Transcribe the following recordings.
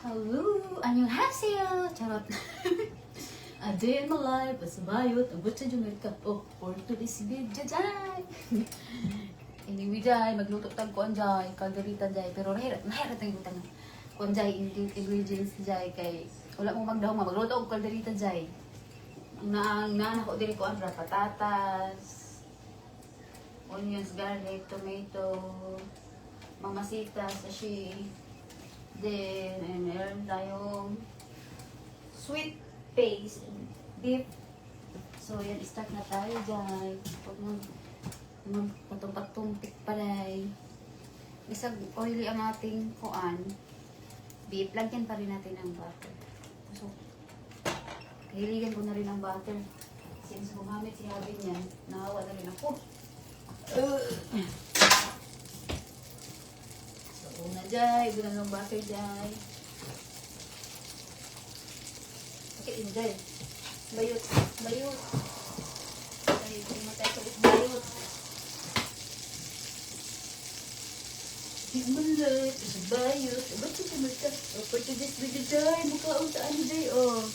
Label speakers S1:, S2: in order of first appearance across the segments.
S1: Hello! 안녕하세요! Charot. A day in my life as a bayot. Ang gusto dyan ka. Oh, for today's video dyan. Anyway dyan, magluto tag ko dyan. Kalderita dyan. Pero nahirat ang gutang. Kung dyan, ingredients dyan kay wala mo magdaw magluto og kalderita dyan. Ang naanak ko dili ko ang patatas, onions, garlic, tomato, mamasita, sashi. Then, and meron tayong sweet paste, beef. So, yan, start na tayo dyan. Huwag magpatong-patong tikpalay. Isang oily ang ating kuan. Beef, lagyan pa rin natin ng butter. So, kahiligan ko na rin ang butter. Since gumamit si Habi niyan, nahawa na rin ako. Una jay, bulan ng butter jay. Okay, enjoy. Bayot, bayot. Ay, pumatay sa bayot. Higmalat, sa bayot. Ba't siya pumatay? O, pagkagis video jay, mukhaon sa ano jay, o.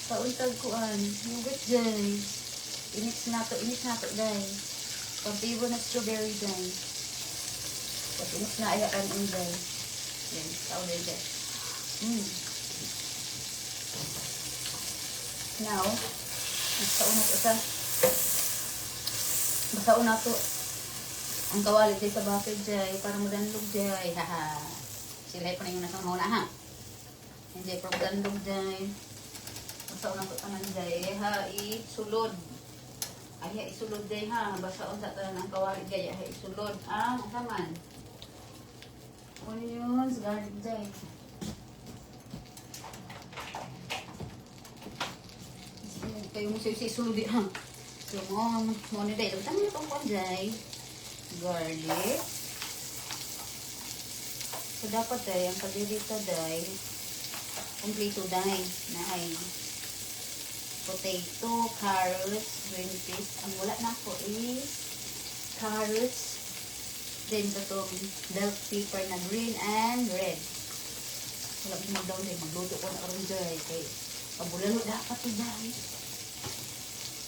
S1: Kauntag kuan, nugat jay. Inix na to jay. Pagtibo na strawberry jay. Tapos inis na ayaan ang dry. Yan, kauday dry. Now, basaon na to ang kawali dyan sa bucket dyan para madanlog dyan. Haha. Sila pa na yung nasa mauna ha. Hindi pa madanlog dyan. Basaon na to tanan dyan. Ha, isulod. Ay, isulod dyan ha. Basaon sa tanan ang kawali dyan. Ay, isulod. Ang kaman. Onions, garlic dyan. Kayo mo siya sulod ha. So, mo na dahil. Tama na itong dyan. Garlic. So, dapat dahil, ang kalirita dahil, kompleto dahil na ay potato, carrots, green peas. Ang wala na ako is carrots. Then, itong bell pepper na green and red. Wala ko magdaw dahil. Magluto ko na karoon dahil. Kaya, pambulalo dapat ni dahil.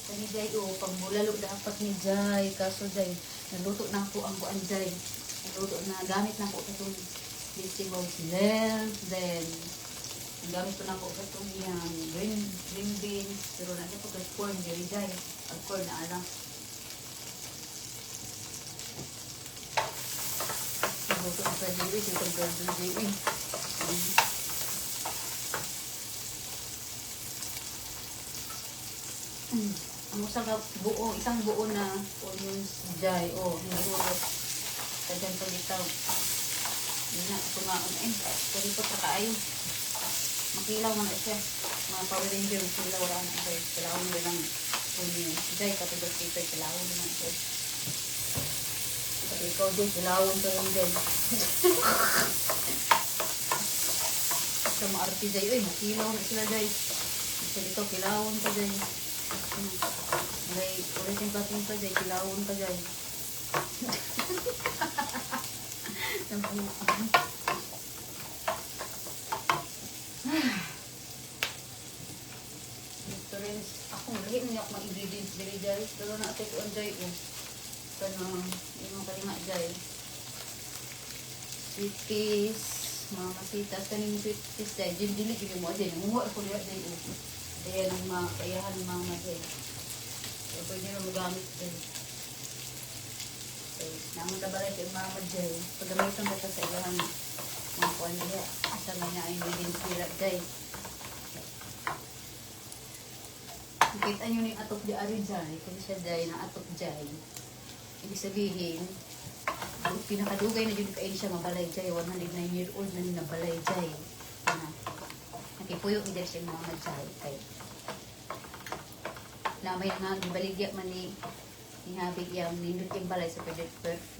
S1: Kani dahil, pambulalo dapat ni dahil. Kaso dahil, naluto na ako ang buwan dahil. Naluto na, gamit na ako itong vegetables. Then, gamit ko na ako itong yung green beans. Pero nandiyan ko kay corn dahil dahil. Ang corn na alam. Ito ang pwede ito ang pwede. Ang isang buo na onions dyan. Hinurot. Kaya pa bitaw. Hindi na, kumaon pwede po trakayo. Makilaw man siya. Mga Power Ranger, makilaw rin. Kilaw mo lang onions. Dyan, katulad paper, kilaw mo lang ito. Pati ikaw din, kilawon ka rin din. Sa maarte dyan, makilaw na sila dyan. Isa dito, kilawon ka dyan. Ulitin ka dyan, kilawon ka dyan. Ito rin, ako rin niya ako mag-ingredients dyan. Pero na-take on dyan, yung kalima dyan. Sweet peas, mga masitas, kaning sweet peas dyan. Dili mo dyan. Nangunguha ako dyan dyan. Kaya ng mga kayahan ng mga dyan. So, pwede na magamit dyan. Okay, naman tabalay sa mga dyan. Pagamitan mo sa iyahan mga kuwan nila. Sa mga ingredients nila dyan. Kita nyo yung atok di ari dyan. Kung siya dyan, na atok dyan. Ibig sabihin, pinakadugay na yun kain siya mabalay jay. 109-year-old na nila balay jay. Nakipuyo hindi siya mga jay. Lamay nga, gibaligya man ni Habig yung nindot yung balay sa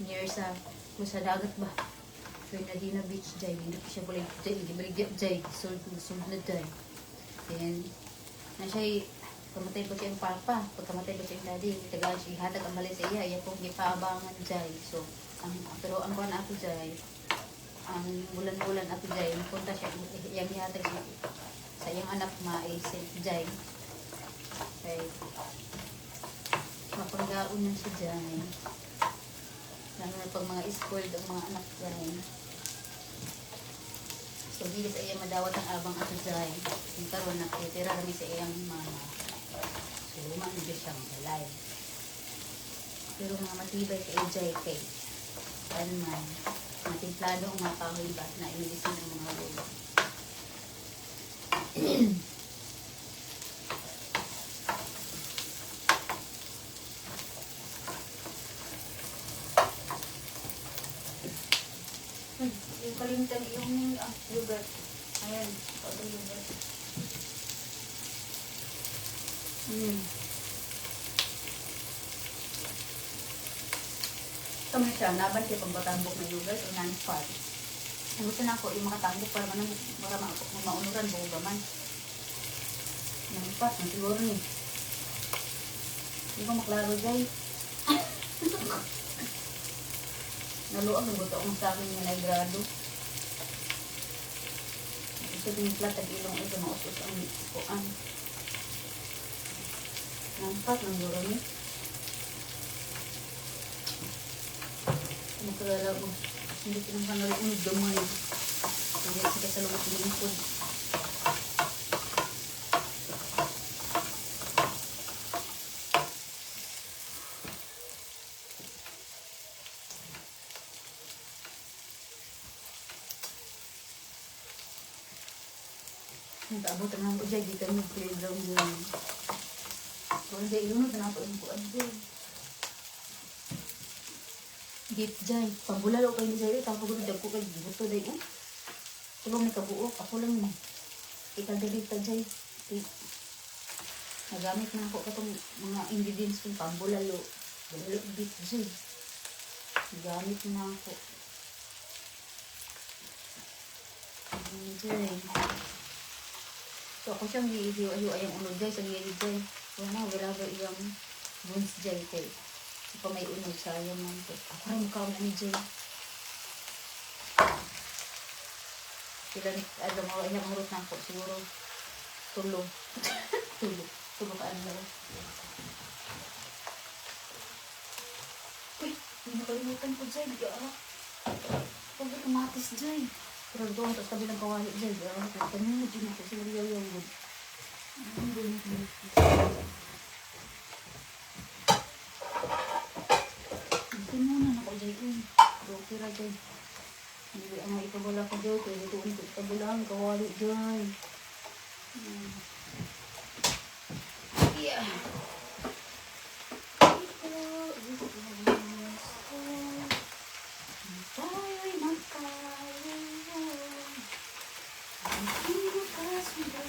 S1: near sa dagat ba. Fernandina Beach jay. Nindot siya balay jay. Gibaligya jay. Sold na jay. Then, na siya kamatay ko siya yung papa. Pagkamatay ko siya yung daddy, tagaan siya, ihatag ang balay sa iya. Iya po, gipaabangan dyan. So, pero ang kuhan ako dyan, ang bulan-bulan at Jay, punta siya, iyang yatag siya sa iyang anak maisip Jay. Okay. Mapanggaon na si Jay. Lalo na pag mga spoiled ang mga anak Jay. So, hindi sa iyang madawat ang abang ato Jay. Yung karoon na tira kami sa iyang mama. So, lumang siyang balay. Pero mga matibay kay Jay kay ano man, matimplado ang mga kahoy ba na inilisin ang mga lulo. Yung kalimutan yung yogurt. Ayan, pag yogurt. Kami siya, naban siya pag batambok na yogurt o non-fat. Gusto na ako yung makatambok para maunuran buong gaman. Non-fat, siguro ni. Hindi ko maklaro dyan. Naluag ng buto akong sa akin yung naigrado. Gusto tiniplat at ilong ito mausos ang kuan. Non-fat ng duro ni. Magkalala mo. Hindi ko nang pangaluunod gamay. Hindi kasi sa lumot lingkod. Nagkaabutan lang ko dyan. Di kami playground yun. Kung hindi ilunod na ako yung kuan dyan. Git dyan. Pambulalo kayo ni Jay. Tapos ko kayo buto dyan. Tulong ni kabuok. Ako lang mo. Ikaldalita dyan. Nagamit na ako katong mga ingredients kong pambulalo. Bulalo git dyan. Nagamit na ako. Dyan. So ako siyang hihiwa-hiwa yung unog dyan. Sa gilid dyan. Wala iyang buns dyan kayo. Pa may unog sayang man po. Ako rin mukha na ni Jay. Sila ni, mga ilang urot na ako. Siguro, tulog. Tulog ka ano. Uy, hindi nakalimutan ko Jay. Huwag na kamatis Jay. Pero doon, tapos kabilang kawali Jay. Kanina din ako. Sila yaw-yaw. Kira dyan. Hindi ang ipabala ko dyan. Kaya ito ang itabulang kawali dyan. Yeah. Tayo'y magkaroon. Ang pinakasundo.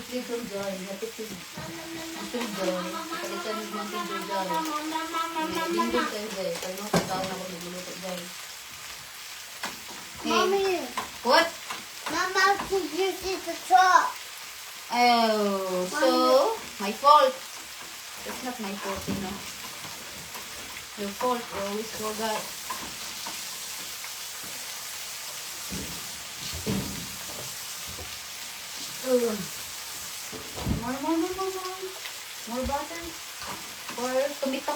S1: Ito Joy, ito Joy, palitan mo ng Joy Joy. Lingkod kayo Joy, kaya mo kataon ako nagluluto Joy.
S2: Mommy,
S1: What?
S2: Mama, could you see the truck?
S1: Oh, so, my fault. It's not my fault, you know. Your fault, you always forgot. More butter. Or tomato.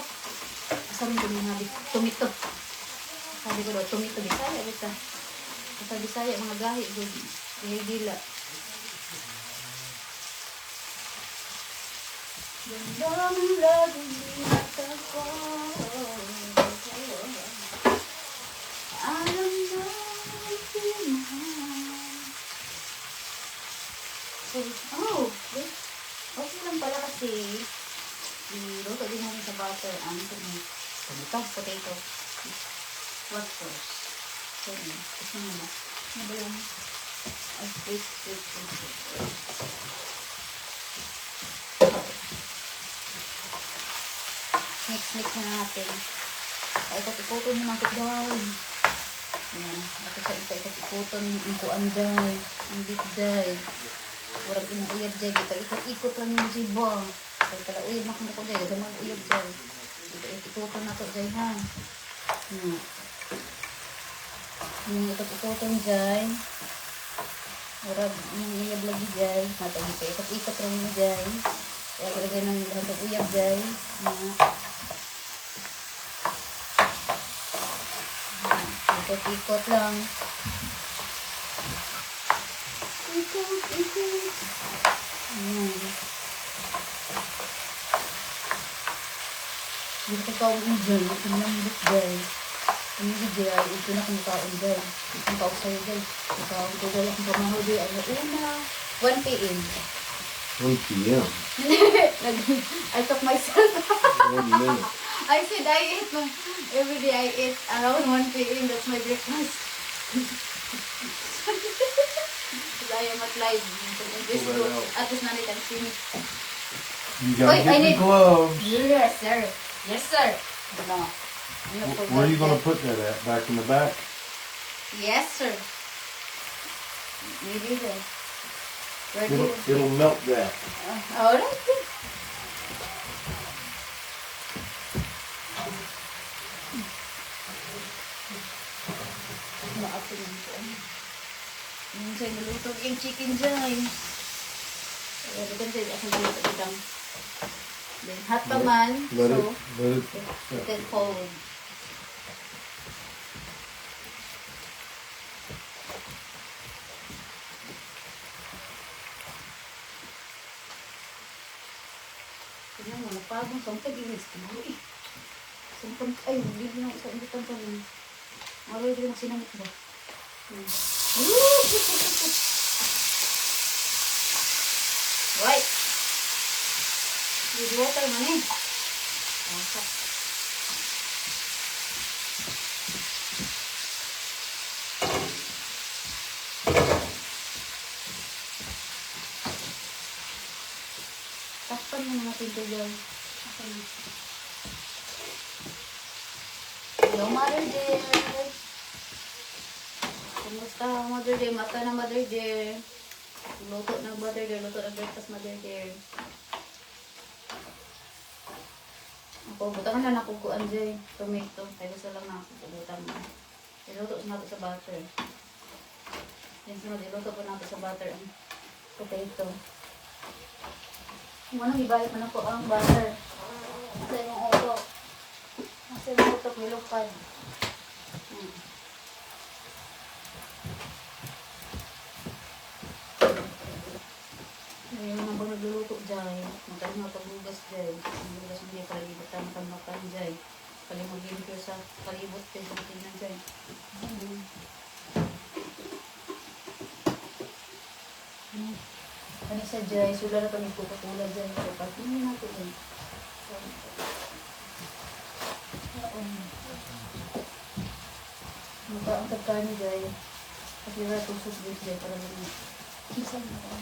S1: Asamin ko mga tomato. Sabi ko daw, tomato. Bisaya, basta. Basta Bisaya, mga gahi. Gila. Gandang lagi mata ko. Alam na oh, okay lang pala kasi iluto din namin sa butter ang tomato, potato. What first? Sorry, kasi naman. Ano ba yung wait. Mix na natin. Ay, ito mo natin down. Yan. Ako sa ikot-ikoton ang kuan day. Ang day. Murag inuyab day. Kita ikot-ikot lang yung zibo. Kaya pala uyab na kung day. Gagawin ang uyab day. Ikot-ikoton na to day ha. Yung ikot-ikoton day. Murag yung uyab lagi day. Matagi ka. Ikot-ikot lang yung day. Kaya gagawin ng lahat ng uyab day. Ikot-ikot lang. Ikot-ikot. Dito ka ang enjoy. Ito lang bit day. Ang video ay ito na kung kaon day. Itong kaon sa'yo day. Kaon ko day. Ang pamaho day. Ano una? 1 p.m.
S3: 1 p.m.
S1: I took myself.
S3: What do you mean?
S1: I said I eat every day I eat around 1 p.m. That's my breakfast. Because I am at live. This
S3: Pull that
S1: group,
S3: out.
S1: at least not can see me.
S3: You gotta
S1: Wait,
S3: get
S1: I
S3: the
S1: need-
S3: gloves.
S1: Yes, sir. Yes, sir. No.
S3: Where are you gonna put that at? Back in the back?
S1: Yes, sir. Maybe there. Where do you?
S3: It'll melt that.
S1: All right. Maapo lang po. Minsan naluto yung chicken dyan. Bukan sa asal dito itang. Then hot pa man.
S3: Let
S1: So,
S3: it.
S1: then cold. Kaya mo, napagong samtag yung istimawi. Sampag, ay, hindi na sa imbitan pa rin. Maroy din ang sinamit ba? Right. With water man eh. Okay. Takpan mo natin ito guys. Hello, Mother Dear. Kumusta, Mother Dear? Mata na, Mother Dear. Luto ng Mother Dear. Luto ng breakfast, Mother Dear. Ako, butangan na nakukuan dyan. Tomato. Kaya gusto lang na ako. Butang na. Iluto natin sa butter. Yan sunod, iluto po natin sa butter ang potato. Muna, ibalik mo na po ang butter. Sa yung utok. Sa yung utok, nilupad. Ngayon naman nagluluto dyan. Magkano nga paglugas dyan. Paglugas mo dyan, palibutan, pagmakan dyan. Palimagin ko sa palibot dyan, sa tingnan dyan. Ano sa dyan, sula na kami Coca-Cola dyan. So, pagtingin natin dyan. Maka ang tagkani dyan. Kasi wala itong susbit dyan para lang. Isa na ako.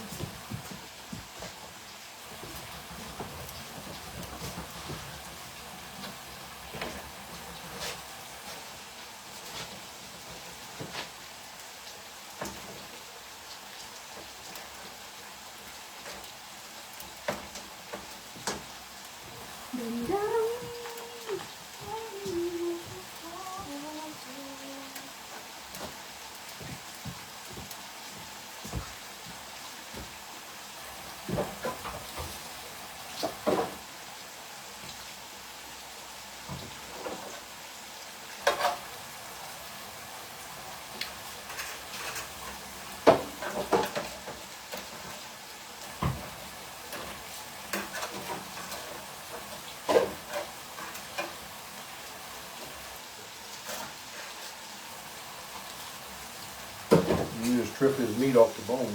S3: You just trip his meat off the bone.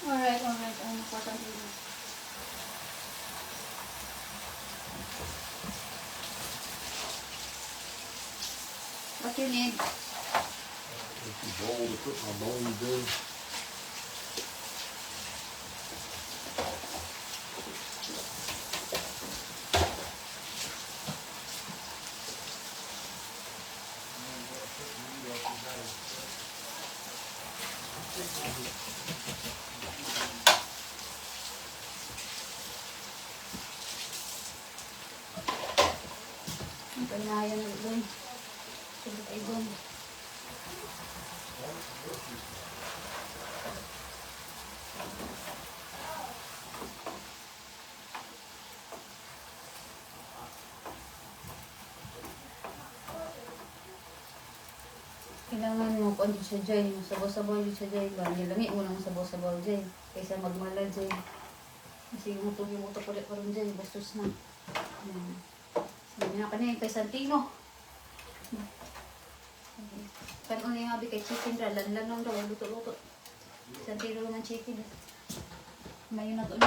S1: Alright. Ang important yun. What you need?
S3: It's a bowl to put my bones in.
S1: Ang kanayan na doon. Sabi ay doon. Kailangan mo kung ano siya dyan, yung sabaw-sabaw yun siya dyan. Lami mo lang sabaw-sabaw dyan. Kaysa magmala dyan. Kasi yung muto ulit pa rin dyan. Bastos na. Ayan. Sabi na kanina kay Santino. Kanon yung habi kay chicken ra. Lanlan lang daw. Luto-luto. Santino ng chicken. Mayo na to.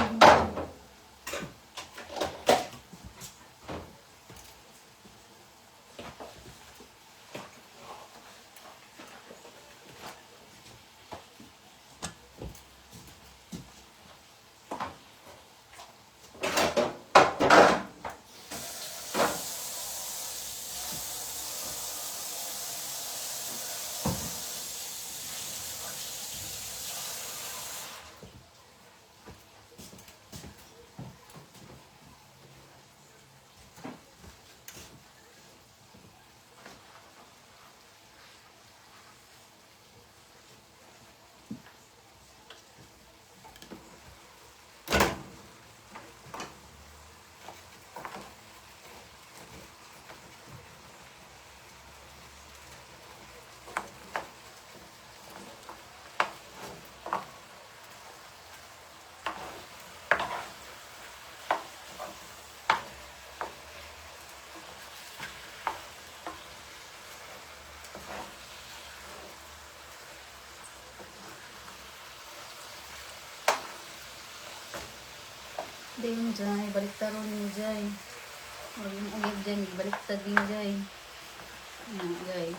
S1: Din dyan, baliktaro din dyan. O yung ulit dyan, baliktad din dyan. Ayan, dyan.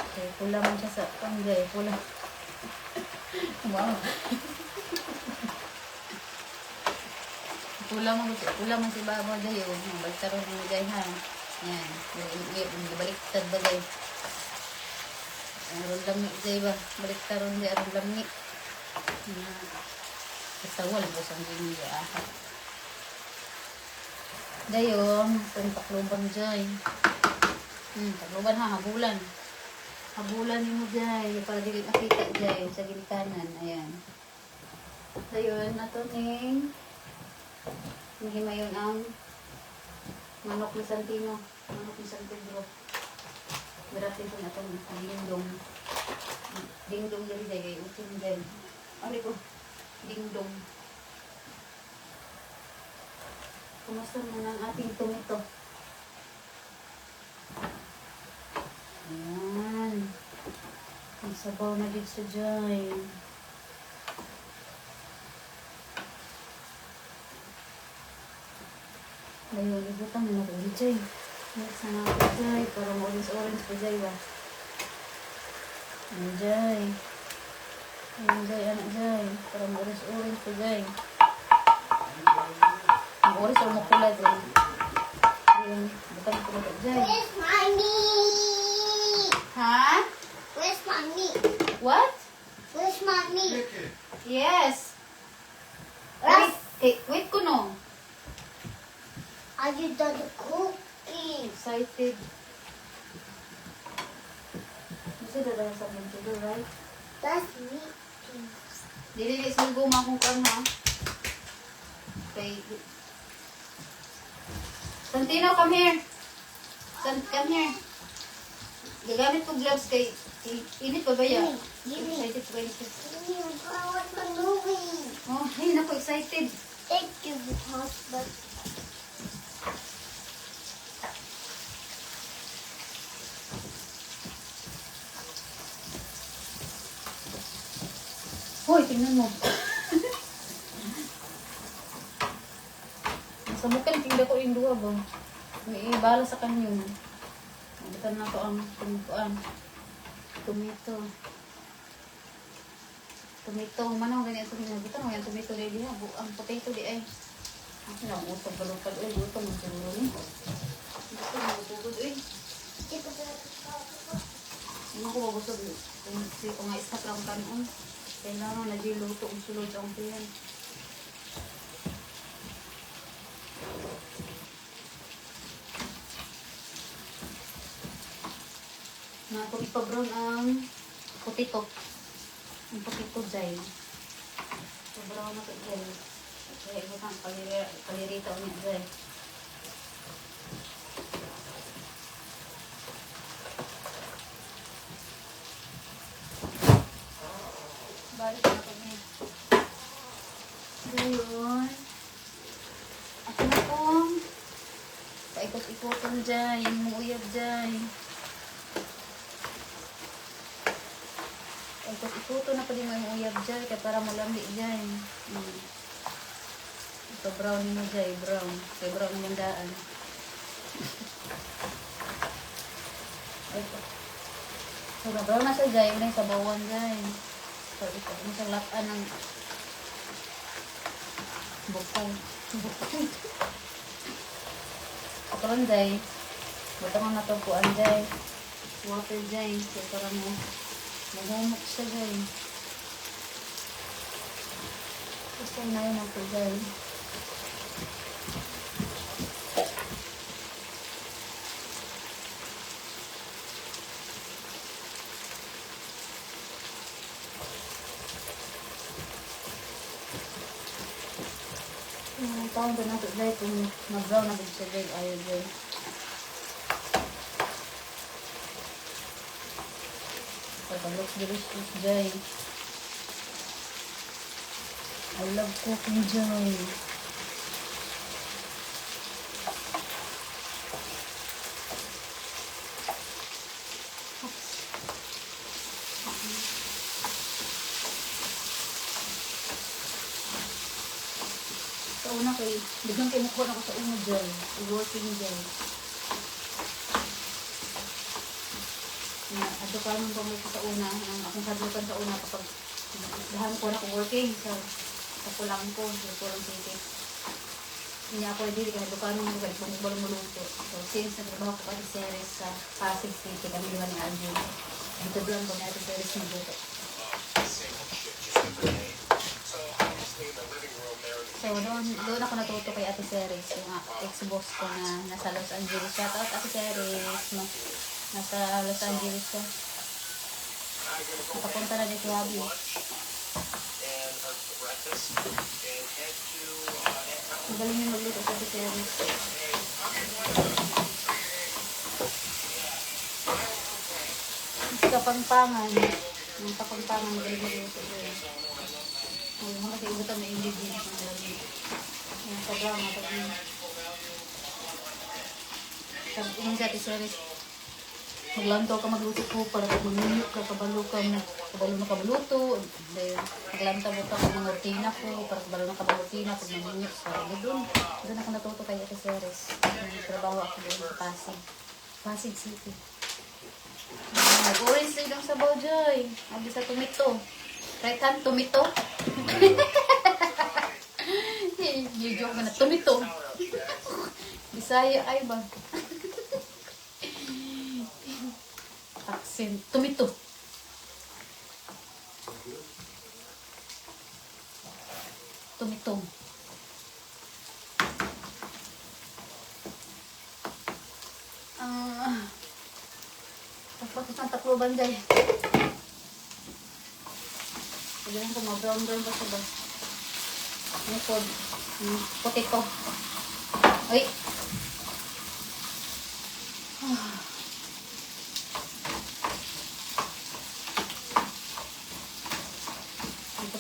S1: Okay, pula man siya sa panggay, pula. Wow. Pula man si Babo dyan yun. Baliktaro din dyan ha. Ayan, baliktad ba dyan. Aron lamig dyan ba? Baliktaro dyan, aron lamig. Kasawal po sa hindi niya. Dayon, itong takloban dyan. Takloban ha, habulan. Habulan mo dyan. Para di makita dyan sa ginikanan. Ayan. Dayon, ito ning hindi mayon ang manok ni Santino. Manok ni San Pedro. Beratin ko na itong dingdong. Dingdong dyan dyan. Kaya usin dyan. Ano ko? Dingdong. Kumusta na ang ating tomato? Ayan. Ang sabaw na dito sa dyan. Ngayon, ibutan mo na ito dyan. Next na ito dyan. Parang orange pa dyan ba? Ayan dyan. Ayan dyan, anak dyan. Parang orange pa dyan. Ang orange o makula dyan. Ayan, bukan ko na ito dyan.
S2: Where's my meat?
S1: Ha?
S2: Where's my meat?
S1: What?
S2: Where's my meat?
S1: Yes. Wait ko no.
S2: Are you done cooking?
S1: Excited. Gusto na lang sa mga right?
S2: That's meat.
S1: Dili sugo makong kan ha. Okay. Santino, come here. Come here. Gagamit ko gloves kay init pa ba yan? Excited pa ba yun?
S2: I want the movie.
S1: Oh, hey, naku, excited.
S2: Thank you, husband.
S1: Hoy, tingnan mo. Sa bukan, tingnan ko yung duwa ba? May ibala sa kanyo. Nagitan na to ang tumukuan. Tomato. Tomato. Manang ganyan ito ginagitan mo. Yan tomato di diha. Ang potato di ay. Ako lang utog balupad. Uy, gutom mo siguro ni. Gutom mo utugod. Uy. Ano ko ba gusto? Kung nga istak lang kanon. Kailangan nagiluto ang sulod ang tiyan. Na ako ipa-brown ang potato. Ang potato dyan. Ipa-brown na ito dyan. Kaya ito kang kalirita ulit dyan. Balik na ito niya. Ngayon, ako na pong paikot-ikotan dyan. Yung uyab dyan. Ikot-ikoto na pala yung uyab dyan. Kaya para malambi dyan. Ito brown mo dyan. Brown. Kaya brown yung daan. Ito. So, brown na siya dyan. Yung na yung sabawan dyan. So, ito. Yung sa lakaan ng bukong. Bukong. Ito lang dyan. Buta nga natupuan dyan. Water dyan. So, para mo mahumok siya dyan. Gusto na yun ako dyan. Taon ko na ito dyan. Kung mag-brown na din siya dyan. Ayaw dyan. It looks delicious, Jay. I love cooking, Jay. Sa una kay, biglang kinukuha ako sa una, Jay. I-working, Jay. Ato ka naman pamay ko sa una, ang akong sadlukan sa una kapag dahan ko na ko working sa kulang ko, sa kulang city. Hindi ako hindi ka nadukan mo kahit bumubal mo luto. So since nagtrabaho ko pati series sa Pasig City, kami diba ni Arjun. Dito doon ko na ito series ng luto. So doon ako natuto kay Ate Series, yung ex-boss ko na nasa Los Angeles. Shout out Ate Series, no? Nasa Los Angeles siya. Nakapunta na dito habi. Magaling yung magluto sa Series. Mas kapangpangan. Yung kapangpangan magaling magluto doon. Ngayon kasi ibutan na ingredients ng lamig. Yung sobrang mapagin. Sabi ko sa Ate Series, maglantaw ka magluto ko para pag magninyo ka, kabalo na kabaluto. Maglantaw mo ka pag mga rutina ko, para kabalo na kabalutina pag magninyo. So, doon ako natuto kay Ate Series. Nagtrabaho ako doon sa Pasig City. Nag-orange din ang sabaw, Joy. Abi sa tomato. Right hand, tomato. Yung joke mo na, tomato. Bisaya ay ba? Accent. Tomato. Tomato. Tapos ng takloban dyan. Pagdating ko mag-brown pa siya ba? Ano po? Potato. Ay!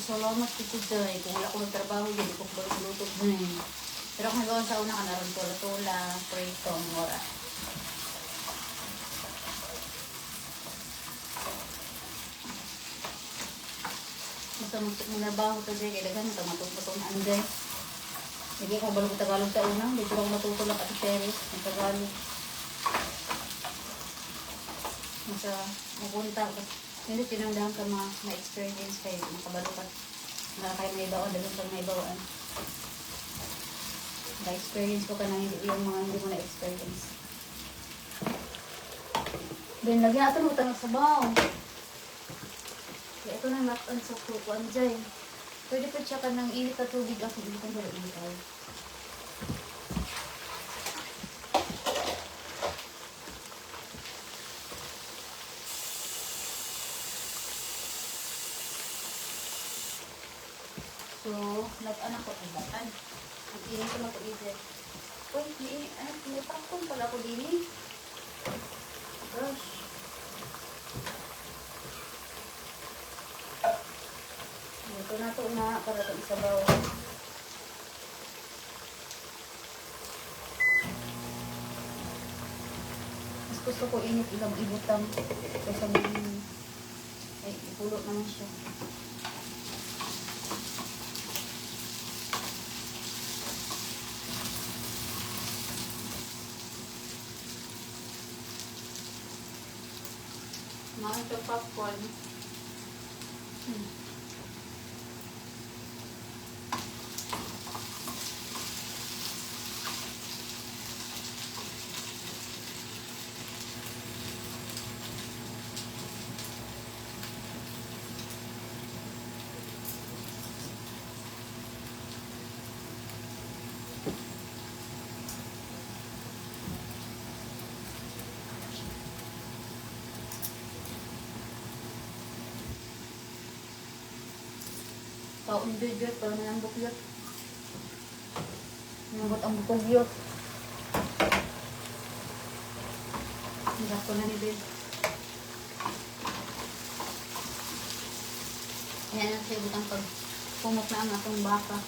S1: Salamat dito dyan. Kung wala ko ng trabaho dyan, hindi ko balutog dyan. Pero kung nagawa sa una ka naroon tula-tula, prito, mora. Basta magnabaho ito dyan, kailangan ito matutong-tutungan dyan. Hindi ko balong Tagalog sa una, dito lang matutulak at Teres, ng Tagalog. Masa mapunta ka. Hindi tinangdahan ka ma-experience kayo, makabalo ka. Wala kayo may bawaan, dalang kang may bawaan. Na-experience ko ka na yung mga hindi mo na-experience. Then, lagyan natin mo tanong sabaw. Kaya ito na latan sa kukuan dyan. Pwede pa siya ka ng init na tubig ako. Hindi ka pala init ay. So, latan ako. Ay, latan. Ang init ko na ko dito. Uy, may pakon pala ako din eh. Gosh. Ito na ito na para ito isabaw. Mas gusto ko init ilang ibutang. Kaysa maging ay ipulot naman siya. Mga ito popcorn. Taon bigyan, pero nang bukyot. Nangot ang bukyot. Hirap ko na ni Bel. Ayan ang siya butang pag pumok na ang akong baka.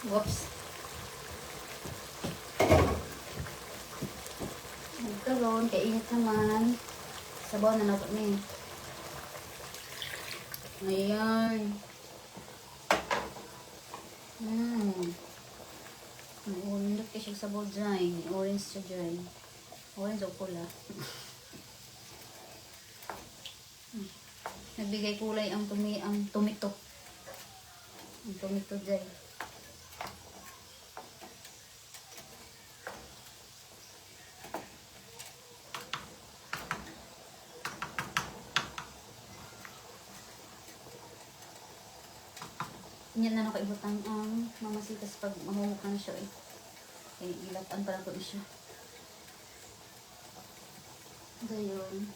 S1: Whoops. Nagkaroon, kainit naman. Sabaw na nato ni. Ayan. Nagundot kasi sabaw dyan. Orange siya dyan. Orange o pula. Nagbigay kulay ang tumito. Ang tumito dyan. Yan na nakaibutang ang mamasitas pag mahumok na siya eh. Kaya ilatan pa lang ko siya. Gayon.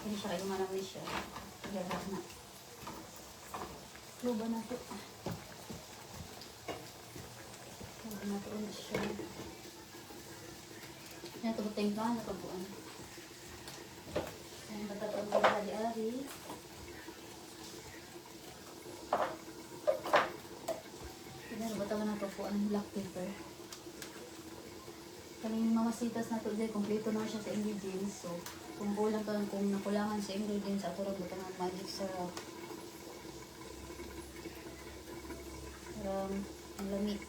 S1: Kaya siya kayo manamay siya. Galas na. Luba na ito. Luba na ito ulit siya. Yan ito butang ka, nakabuan. Yan batatang ko hari-hari. Batawa na ito po ang black pepper. Kaling mamasitas na ito dahil kompleto na siya sa ingredients. So, kung kulang ka kung nakulangan sa ingredients, ato rin butang ang magic syrup. Parang ang lamig.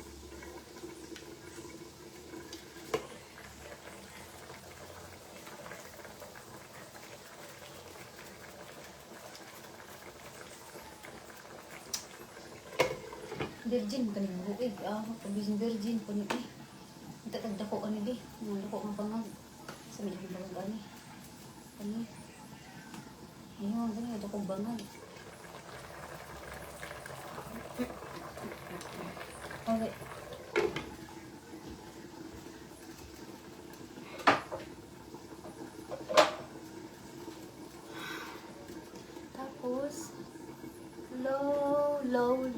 S1: Virgin ka rin mo. Pag-vising virgin ko ni eh. Itatagdako ka ni di. Nandako ang pangag. Sa may balang gani. Kani. Ayun, gani. Ito kong bangag. Okay.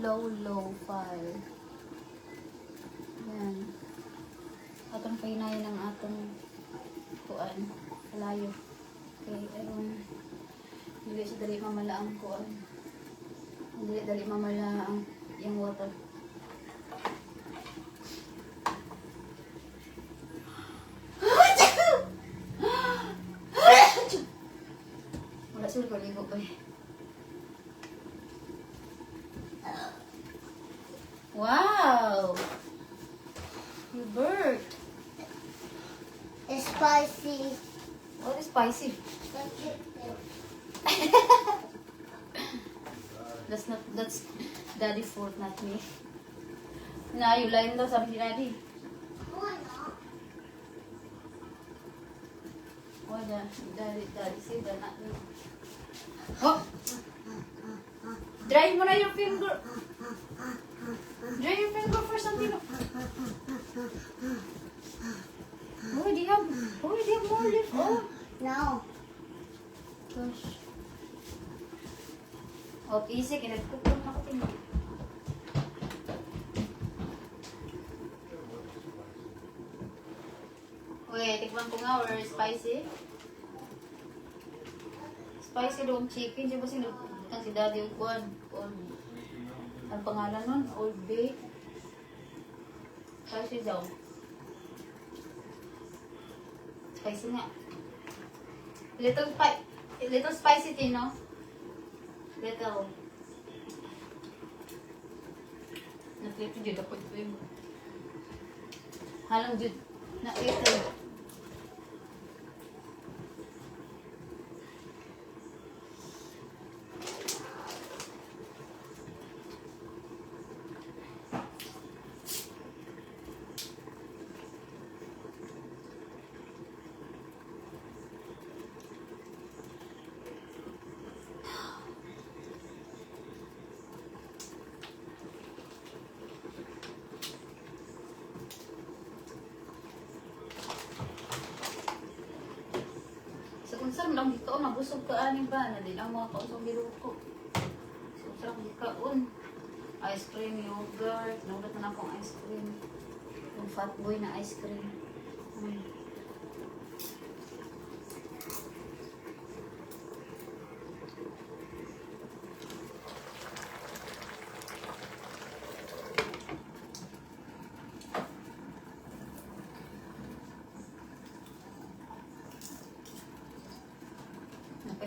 S1: low fire. Yan. Atong pahinayan ng atong kuan. Kalayo. Okay, hindi siya dali mamala ang kuan. Hindi dali mamala ang yung water. Wala sila paligo pa eh. Wow! You burnt.
S2: It's spicy.
S1: What is spicy? That's daddy's fault, not me. Na, you lying daw, sabi ni daddy. Oh, daddy said that, not me. Oh! Dry mo na yung finger. Dry your finger for something. Oh, do you have more left? Oh,
S2: No.
S1: gosh. Oh, easy, kinag-cook lang ako tingin. Wait, tikman ko nga, or spicy? Spicy doon chicken, siya ba sinutang si daddy yung kuwan? Ang pangalan nun? Old Bay? Spicy daw. Spicy nga. Little spicy din, no? Little. Naklito dyan ako ito yung halang dyan. Naklito. Kung saan lang dito, nabusog ka aning ba? Na din ang mga kausong biruko. So, sarap di kaon. Ice cream, yogurt. Naulat na akong ice cream. Yung fat boy na ice cream.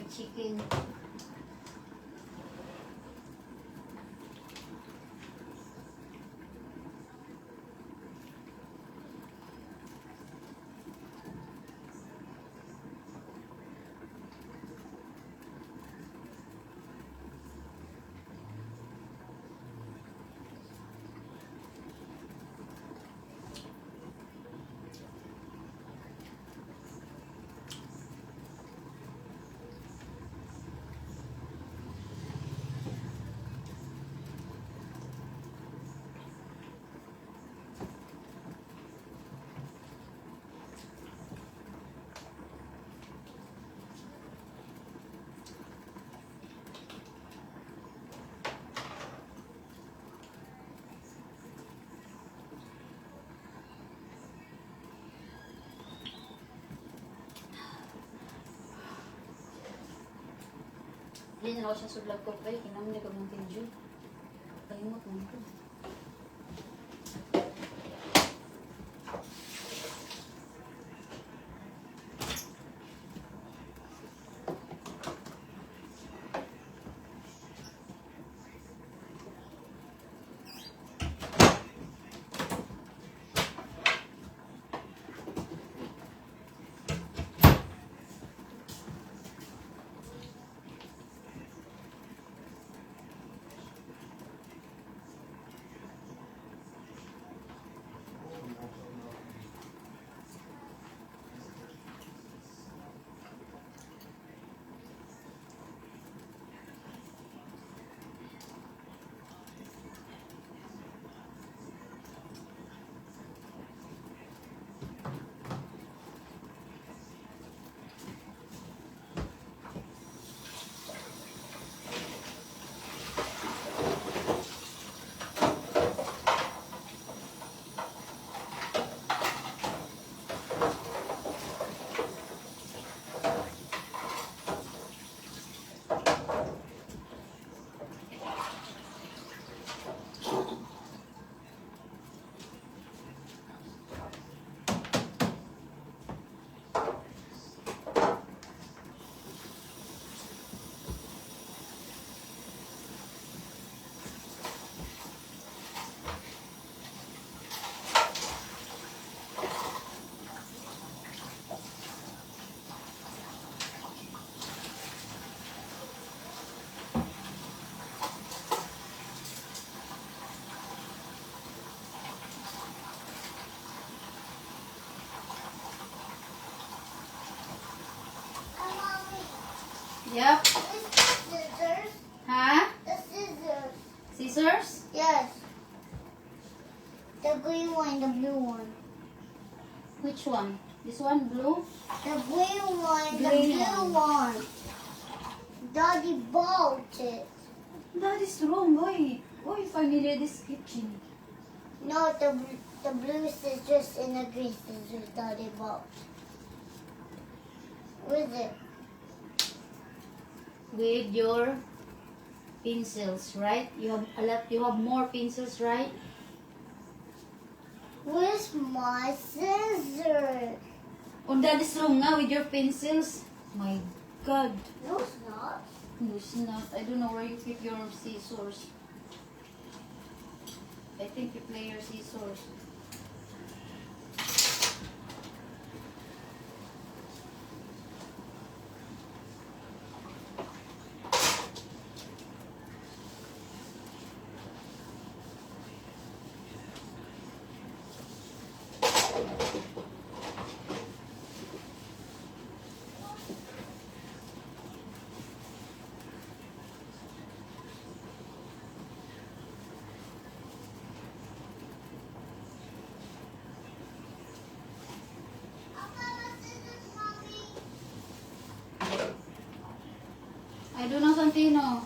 S1: Chicken. Hindi na ako siya sudlag ko pa. Kinamang niya ka mong tinju. Palimot mo ito. Yep.
S2: It's the scissors.
S1: Huh?
S2: The scissors.
S1: Scissors?
S2: Yes. The green one, the blue one.
S1: Which one? This one, blue?
S2: The green one, the
S1: Green
S2: blue one. Daddy bought it.
S1: That is wrong. Why? Why familiar this kitchen?
S2: No, the blue scissors and the green scissors Daddy bought. With it.
S1: With your pencils, right? You have a lot. You have more pencils, right?
S2: Where's my scissors?
S1: Oh, that is wrong now with your pencils. My God.
S2: No, it's not.
S1: No, it's not. I don't know where you keep your scissors. I think you play your scissors. I don't know, Santino.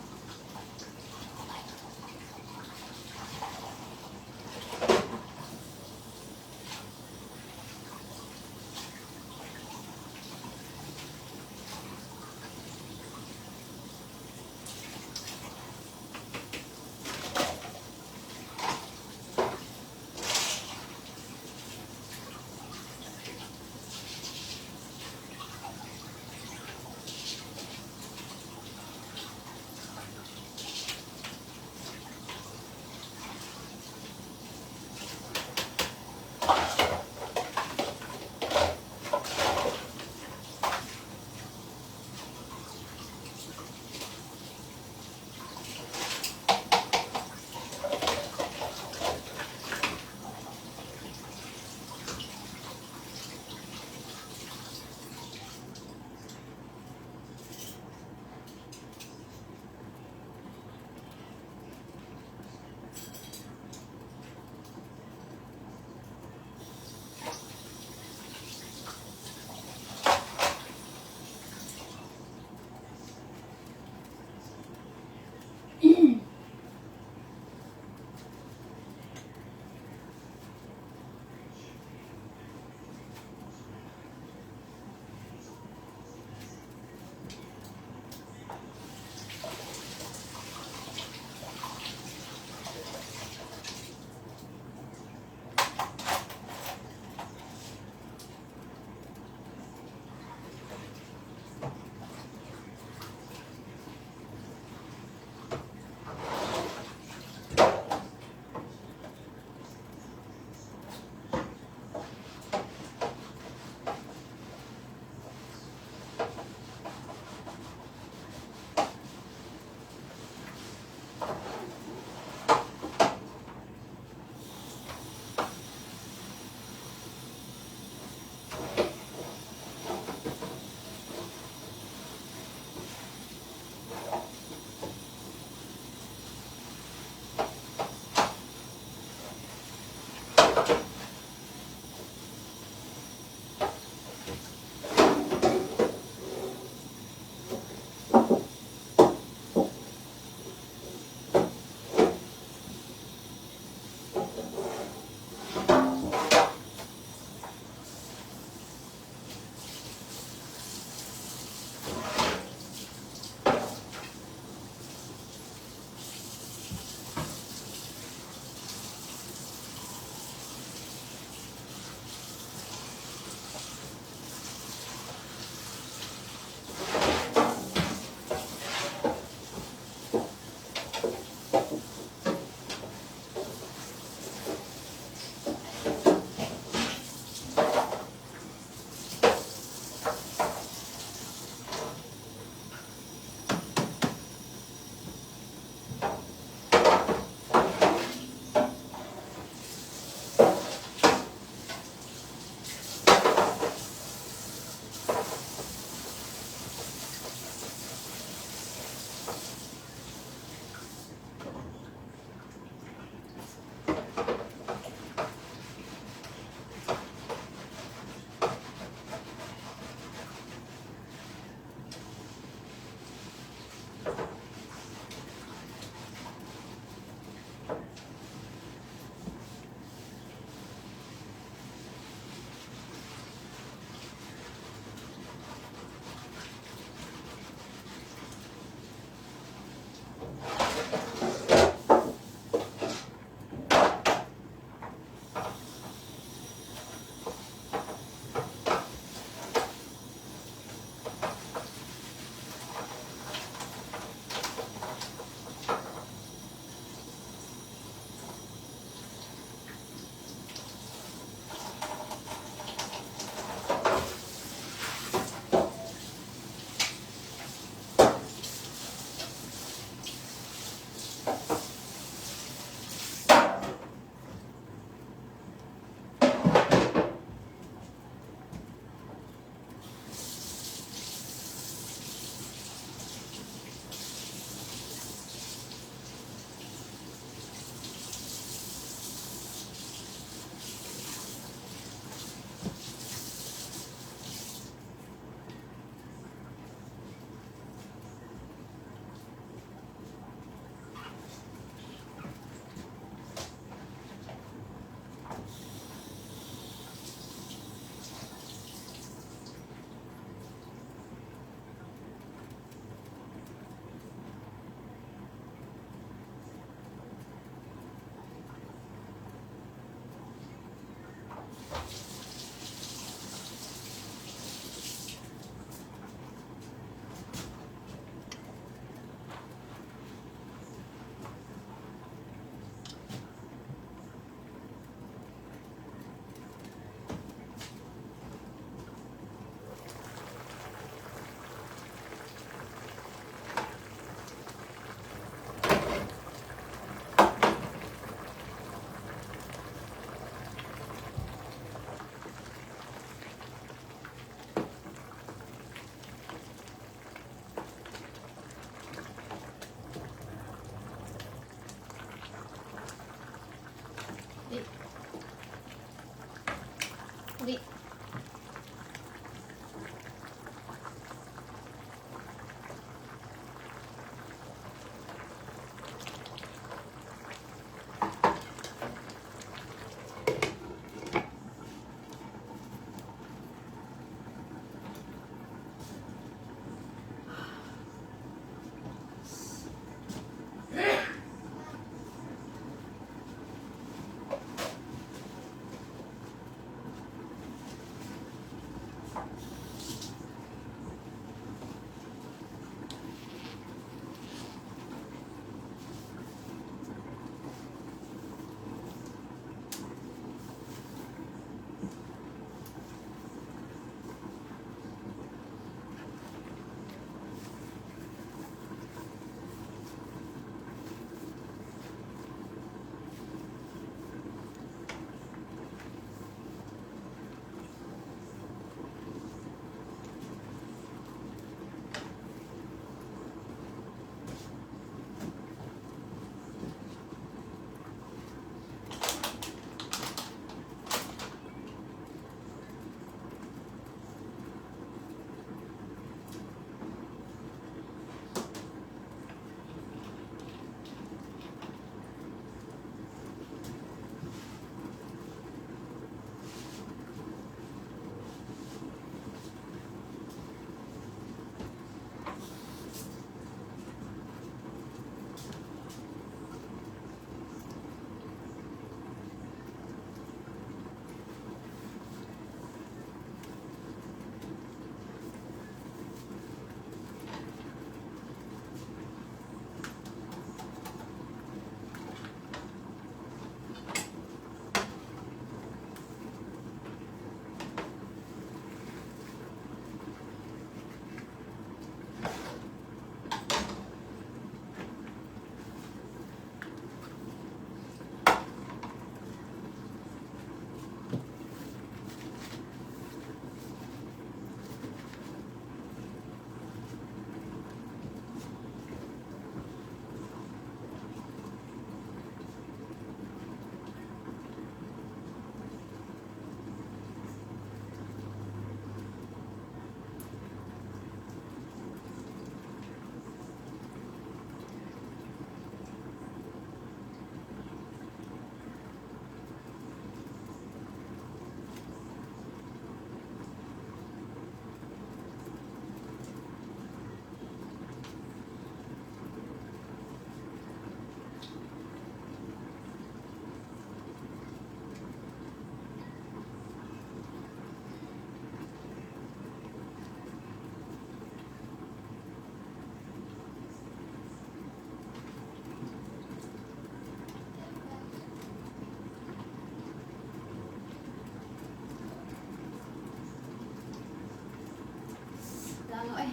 S1: ano eh.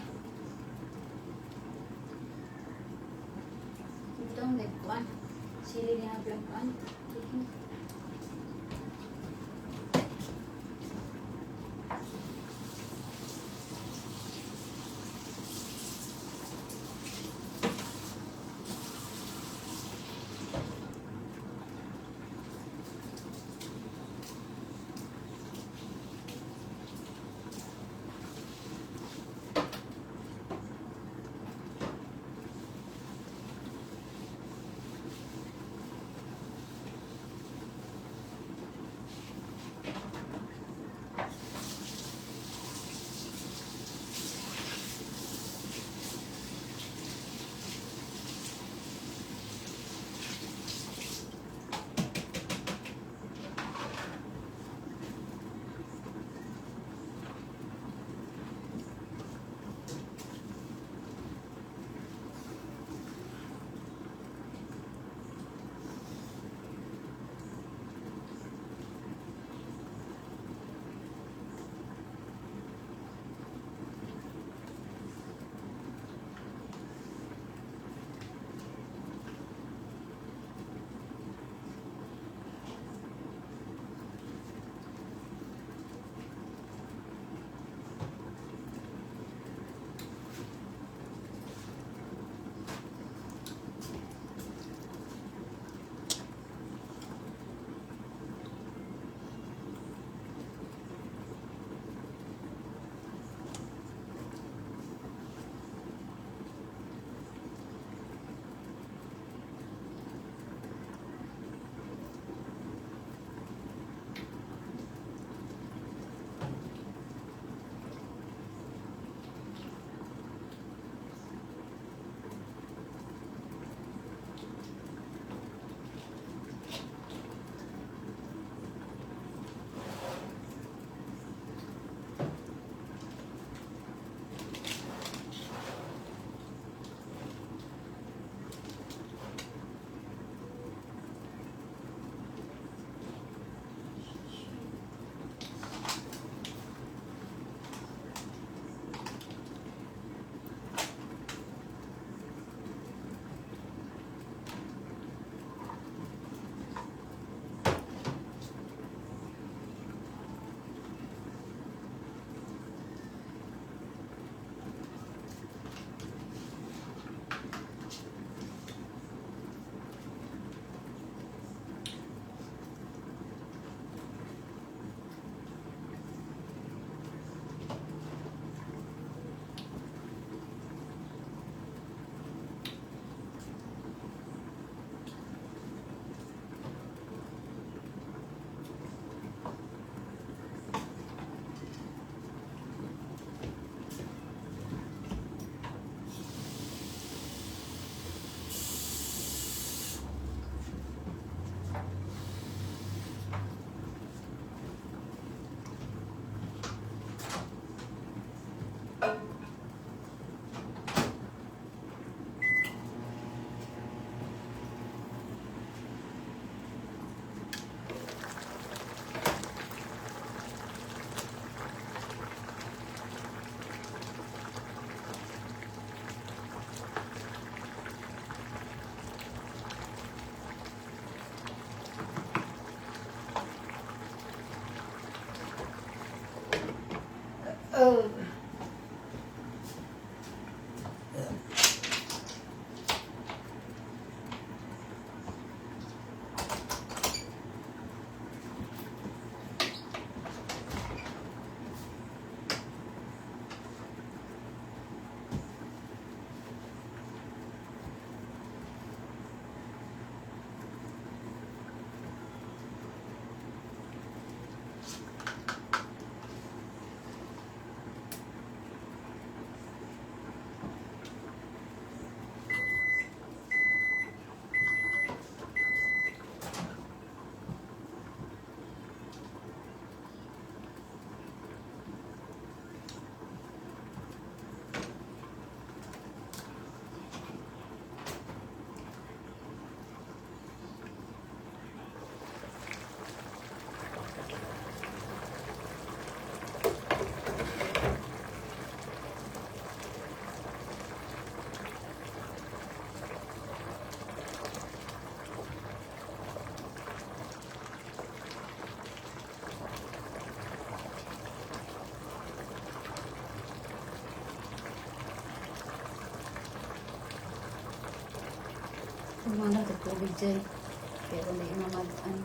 S1: Itong nagkuhan. Sili niya vlog kuhan. Mana sa tubig dyan. Pero may inamagaan.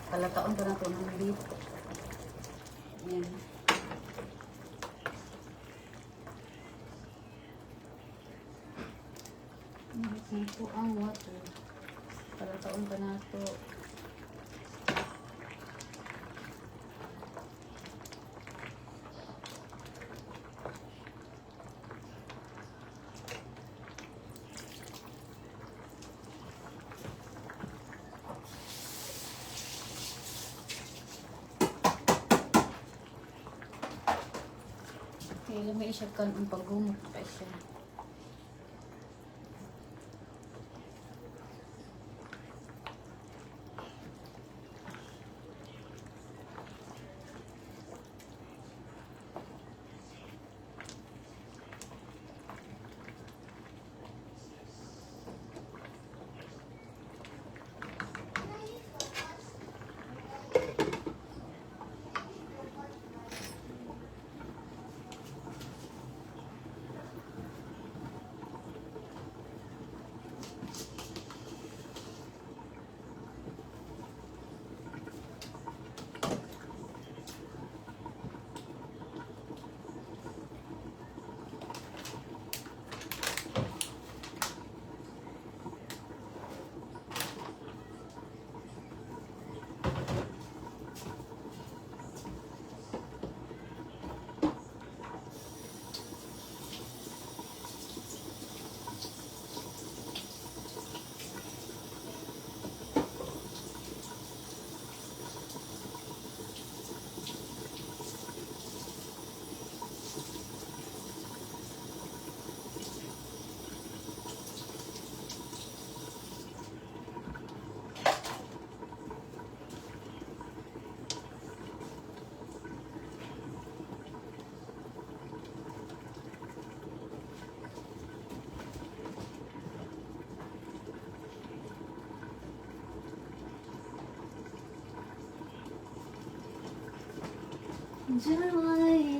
S1: Palataon pa na ito ng dito. Yan. Yan po ang water. Palataon pa na ito. Kaya may siya kan ang paggumot pa siya.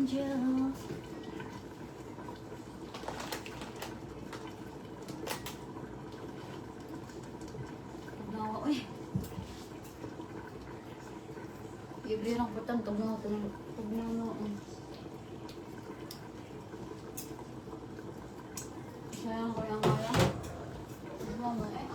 S1: Angel. Nawa, uy. Libre lang putang tugnaw no. Sayang ko lang kaya. Mama eh.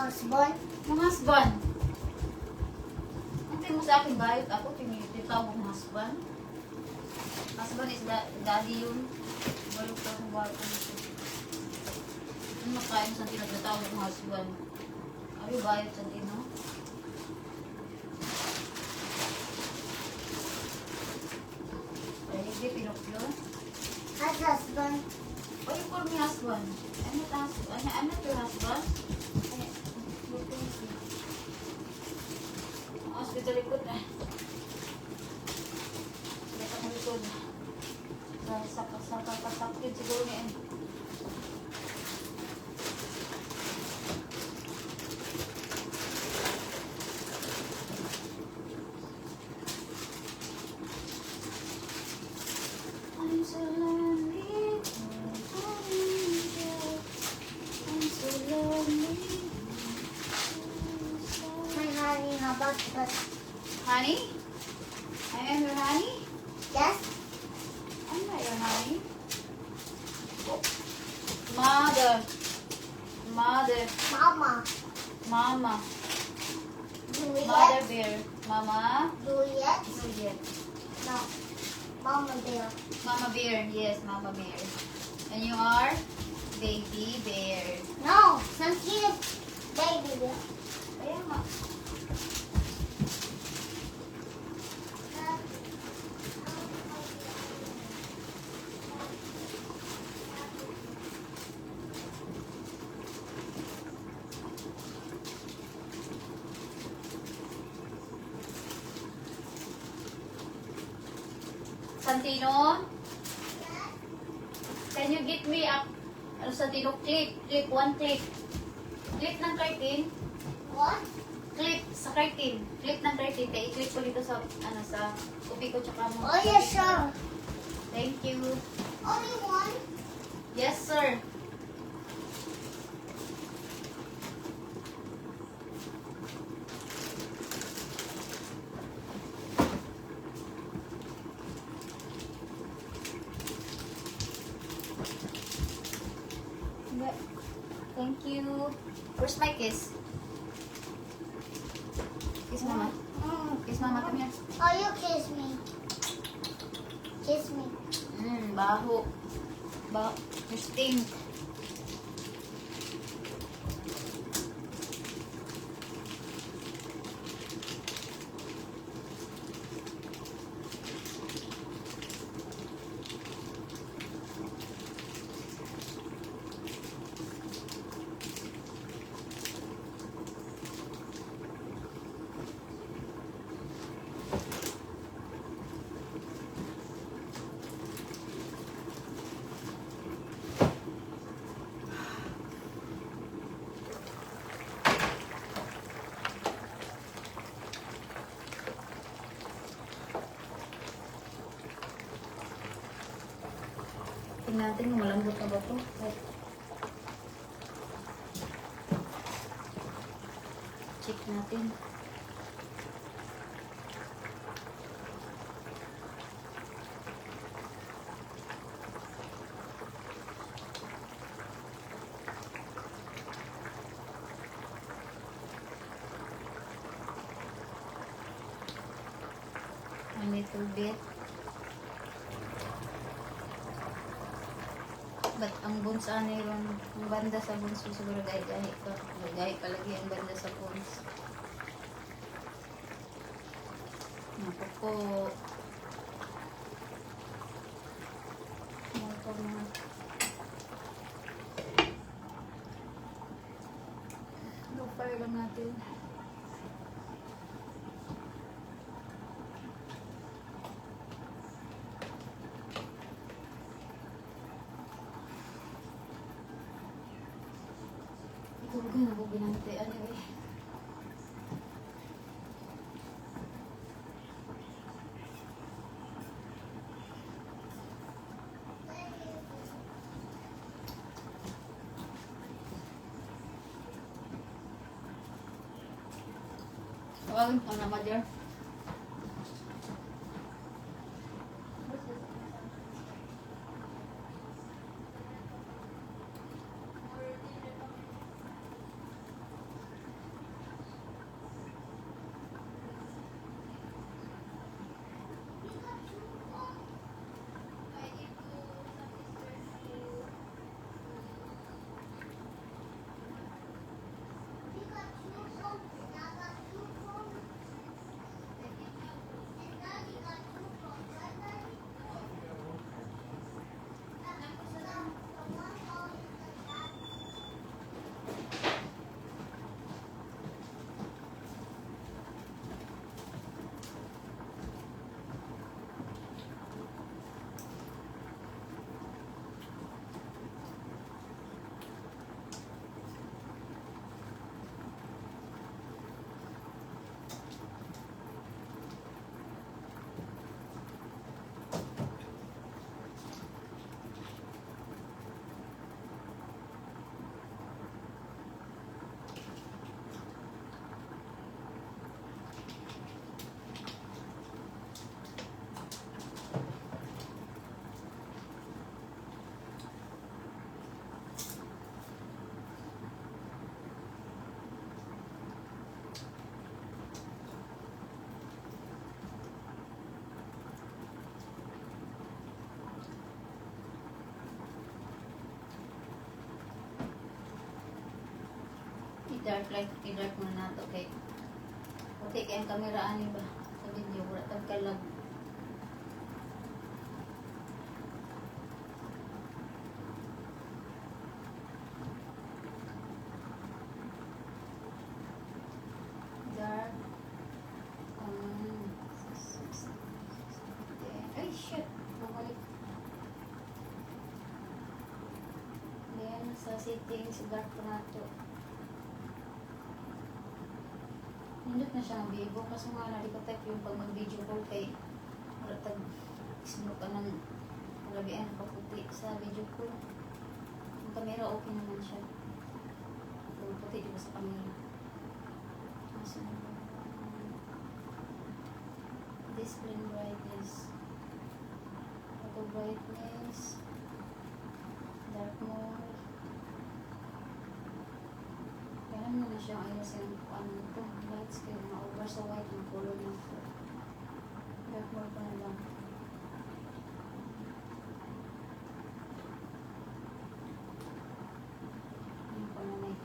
S2: husband.
S1: Mga husband. Antay mo sa akin bayot ako, tinitawag ng husband. Husband is daddy yun. Balok ka kung bayot ko nito. Ano makain mo sa tinatawag ng husband? Abi bayot sa tino? Hindi, Pinocchio.
S2: Has husband.
S1: Why you call me husband? I'm not your husband. Hospital likod na. Likod na likod. Sa kakasakit siguro niya. I'm so lonely. I'm so lonely.
S2: My honey, how about that?
S1: Honey? I am your honey?
S2: Yes?
S1: I'm not your honey. Mother. Mother.
S2: Mama.
S1: Mama.
S2: Juliet.
S1: Mother bear. Mama.
S2: Juliet.
S1: Juliet.
S2: No. Mama bear.
S1: Mama bear. Yes, Mama bear. And you are baby bear.
S2: No. Some kid. Baby bear.
S1: Kaya nga. Santino? Can you get me a Santino clip? Clip, one clip. Clip ng curtain.
S2: What?
S1: Clip sa curtain. Clip ng curtain. Kaya i-clip ko dito sa, sa kupi ko tsaka mo.
S2: Oh, yes, sure.
S1: Thank you.
S2: Only one?
S1: Yes, sir. Thank you. Where's my kiss? Kiss mama. Kiss mama, come here.
S2: Oh, you kiss me. Kiss me.
S1: Baho. Baho. You stink. Tingnan natin kung malambot na ba ito. Check natin. A little bit. But ang bones ani ron, ang banda sa bones siguro gahi-gahi ka. Gahi palagi ang banda sa bones. Naku po. Naku na. Low fire lang natin. Tugay na ko binante. Ano eh. Tawagin ko na mother. I-dark light, i-dark muna nato kay puti kay ang kamera ani ba sa video wala tag kalag. Dark. Ay shit, bumalik. Then sa settings, dark pa nato. Nindot na siya ng bibo kasi nga na di ko type yung pag mag-video call kay wala tag ismo ka ng labihan ng paputi sa video call. Yung camera okay naman siya. Pero puti di ba sa camera? Asa na ba? Display brightness. Auto brightness. Dark mode. Kaya mo na siya ayos yung ano ito. Lights kayo ma-over sa white ng color ng floor. Dark mode pa na lang. Yung pa na may.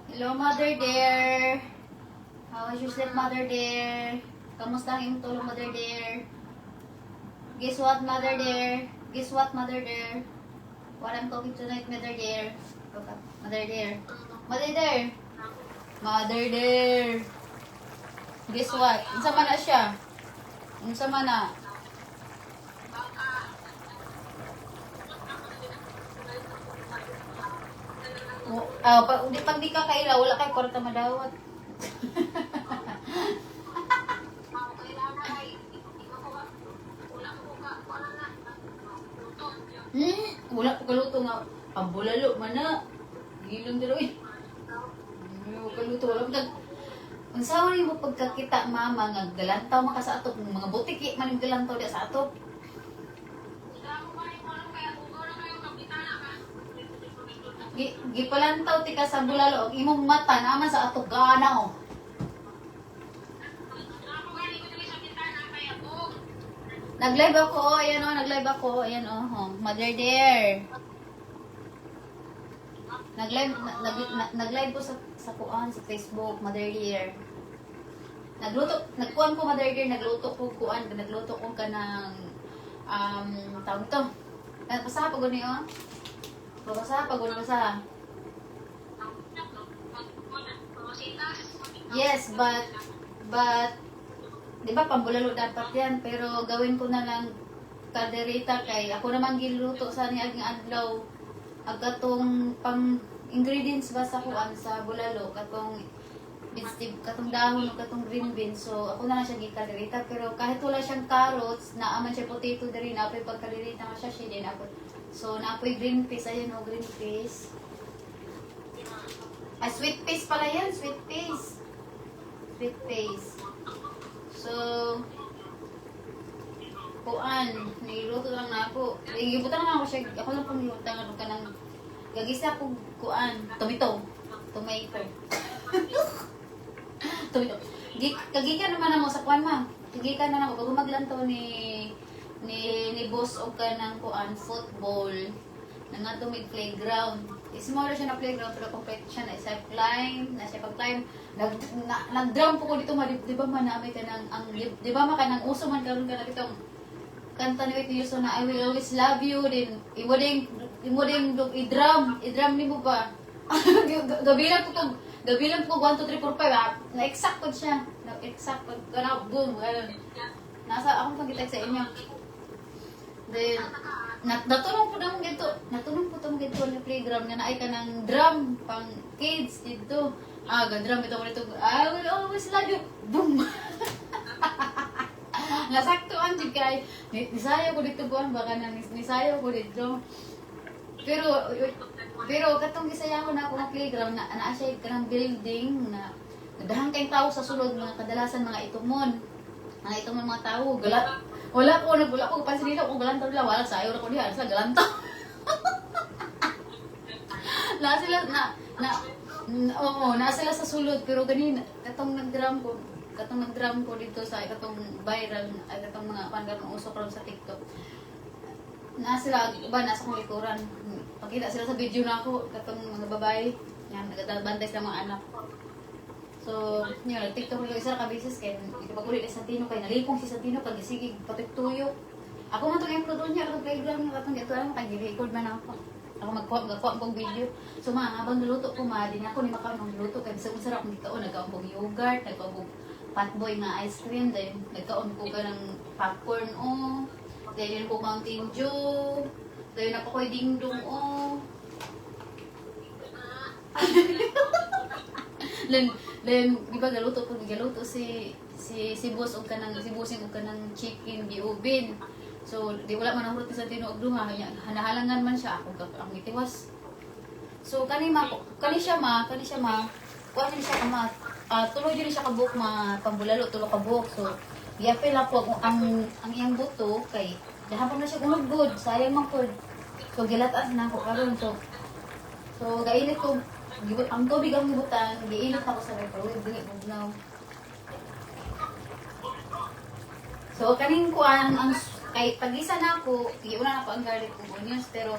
S1: Hello, mother dear. How was your sleep, mother dear? Kamusta ang iyong tulog, mother dear? Guess what, mother dear? Guess what, mother dear? What I'm cooking tonight, mother dear? Okay, mother dear. Mother dear. Mother dear. Guess what? Unsa man na siya? Unsa man na? Pag di ka kaila, wala kay kwarta madawat. Wala ko kaluto nga. Pambulalo man na. Gilong dito eh. Kaluto. Wala ko tag... Ang sawa niyo mo pagkakita mama nga galantaw maka sa ato. Mga butiki man yung galantaw di sa ato. Gipalantaw ti ka sa bulalo. Imong mata naman sa ato ganaw. Nag-live ako, oh, ayan oh, nag-live ako, ayan oh, mother dear. Nag-live ko sa kuan sa Facebook, mother dear. Nagkuan ko mother dear, nagluto ko kuan, nagluto ko kanang tawag to. Basa pa guni oh. Basa pa guni basa. Yes, but di ba pambulalo dapat yan, pero gawin ko na lang kaldereta kay ako naman giluto sa ni aging adlaw agatong pang ingredients ba sa kuan sa bulalo katong vegetable katong dahon o katong green beans, so ako na lang siya gikaldereta, pero kahit wala siyang carrots naaman siya potato diri na apoy pagkaldereta nga siya din ako, so naapoy green peas, ayun o green peas, sweet peas pala yan, sweet peas. So, kuan, niluto lang na ako. Igibutan lang ako siya, ako lang pong niluto lang ka ng gagisa ko kuan, tomato. Kagikan naman na mo sa kuan ma. Kagikan na ako, pag maglantaw ni boss o ka ng kuan, football, na nga tumig playground. Smaller siya na playground, pero complete siya na isa climb, na siya pag-climb. Nag-drum po ko dito, di ba man naamay ka ng, di ba ka ng uso man karoon ka na itong kanta ni Whitney Houston na I will always love you, din, imo din i-drum ni mo ba? Gabilang ko 1, 2, 3, 4, 5, na-exact ko siya, na-exact ko, boom, nasa, akong pag-itag sa inyo. Then, Natulong po naman dito. Natulong po naman dito sa playground nga naay ka ng drum pang kids dito. Drum ito ko dito. I will always love you. Boom! Nasaktuan di kay nisayaw ko dito buwan baka na nisayaw ko dito. Pero katong gisayaw na ako ng playground na siya kanang building na dahang kay tao sa sulod mga kadalasan mga itumon. Mga itumon mga tao wala ko pansin nila kung galantaw nila wala sayaw na ko diha sa galantaw. na sila na sila sa sulod pero ganina katong nag-drum ko dito sa katong viral ay katong mga pangalan usok ron sa TikTok. Sila iba nasa kong likuran. Pagkita sila sa video na ako katong mga babae yan nagbantay sa mga anak. So, yun, TikTok ko isa ka beses kay ipagkulit sa Santino kay nalipong si Santino pag isigig patuyok. Ako man tong implode niya katong playground niya katong dito lang kay record man ako. Ako magkuha kong video. So, habang niluto ko din ako ni makaon ng luto kay bisag masarap ng dito nagkaon kong yogurt, nagkaon kong Fatboy nga ice cream, then nagkaon ko ka ng popcorn then yun ko Mountain Dew, then ako ko'y dingdong Then di ba galuto si boss og kanang si bossing og kanang chicken giubin. So di wala man ang fruit sa tinuog duha hanahalangan man siya ako ang itiwas. So kani siya ma kuha din siya kama tuloy din siya kabuk pambulalo tulo kabuk. So giapil na po ang iyang buto kay dahapon na siya gumugod sayang man pod. So gilatas na ako karon so gainit ko ang tubig ang gibutan, giinit ako sa microwave, dili bugnaw. So kaning kuan ang kay pagisa na ako, giuna na ako ang garlic ug onions pero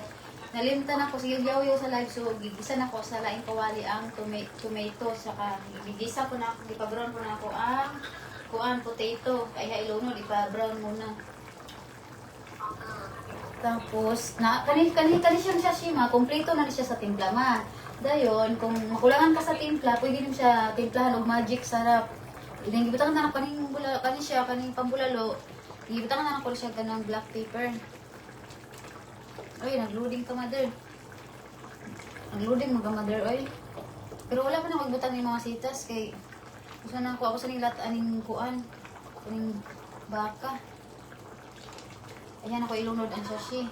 S1: nalimtan ako sige yaw sa live so gigisa na ako sa laing kawali ang tomato saka gigisa ko na ako, ipa-brown ko na ako ang kuan potato kaya ilunod ipa-brown muna. Tapos kani siya shima, kompleto na siya sa timpla ma. Dayon, kung makulangan ka sa timpla, pwede din siya timplahan og magic sarap. Then gibutangan na kaning pambulalo. Gibutangan na ko siya kanang black pepper. Oy, nagloading ka mother. Nagloading mo ka mother oy. Pero wala pa na magbutang ni mga sitas kay gusto na ako sa nilat aning kuan. Aning baka. Ayan ako ilunod ang sashi.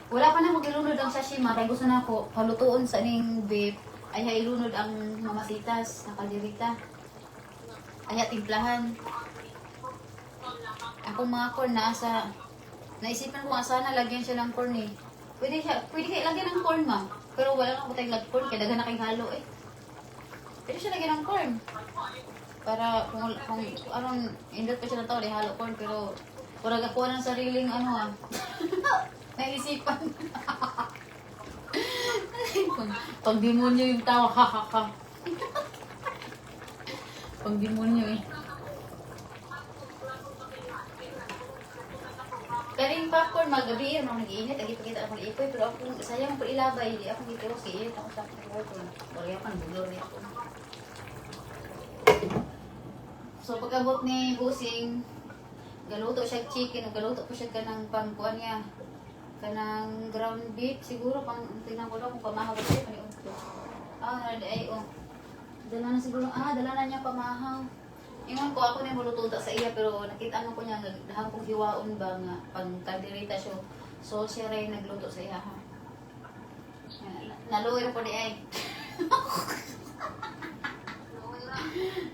S1: Wala pa na ako ilunod ang sashima kaya gusto na ako palutuon sa ning beef ay ilunod ang mamasitas na kalderita. Ay timplahan. Akong mga corn naisipan ko nga sana lagyan siya ng corn eh. Pwede kayo lagyan ng corn ma. Pero wala na ako tayong lag corn kaya dagan na kayong halo eh. Pwede siya lagyan ng corn. Para kung anong indot pa siya ng tao di halo corn pero wala gakuha ng sariling naisipan. Pag demonyo yung tawa, ha. Pag demonyo eh. Karing popcorn, magabi yan, nag-iinit, nag-ipakita ako ng ipoy, pero ako, sayang po ilabay, hindi ako dito kasi iinit ako sa popcorn. Wala pa, bulor ako. So, pagkabot ni Busing, galuto siya chicken, galuto po siya kanang pangkuan niya. Kanang ground beef, siguro pang tingnan ko lang kung pamahaw siya. Dala na siguro, dala na niya pamahaw. Ingon ko ako na mulututa sa iya pero nakita ko niya dahang kong hiwaon ba nga pang kalderita siya. So siya rin nagluto sa iya ha. Naluwer po di ay.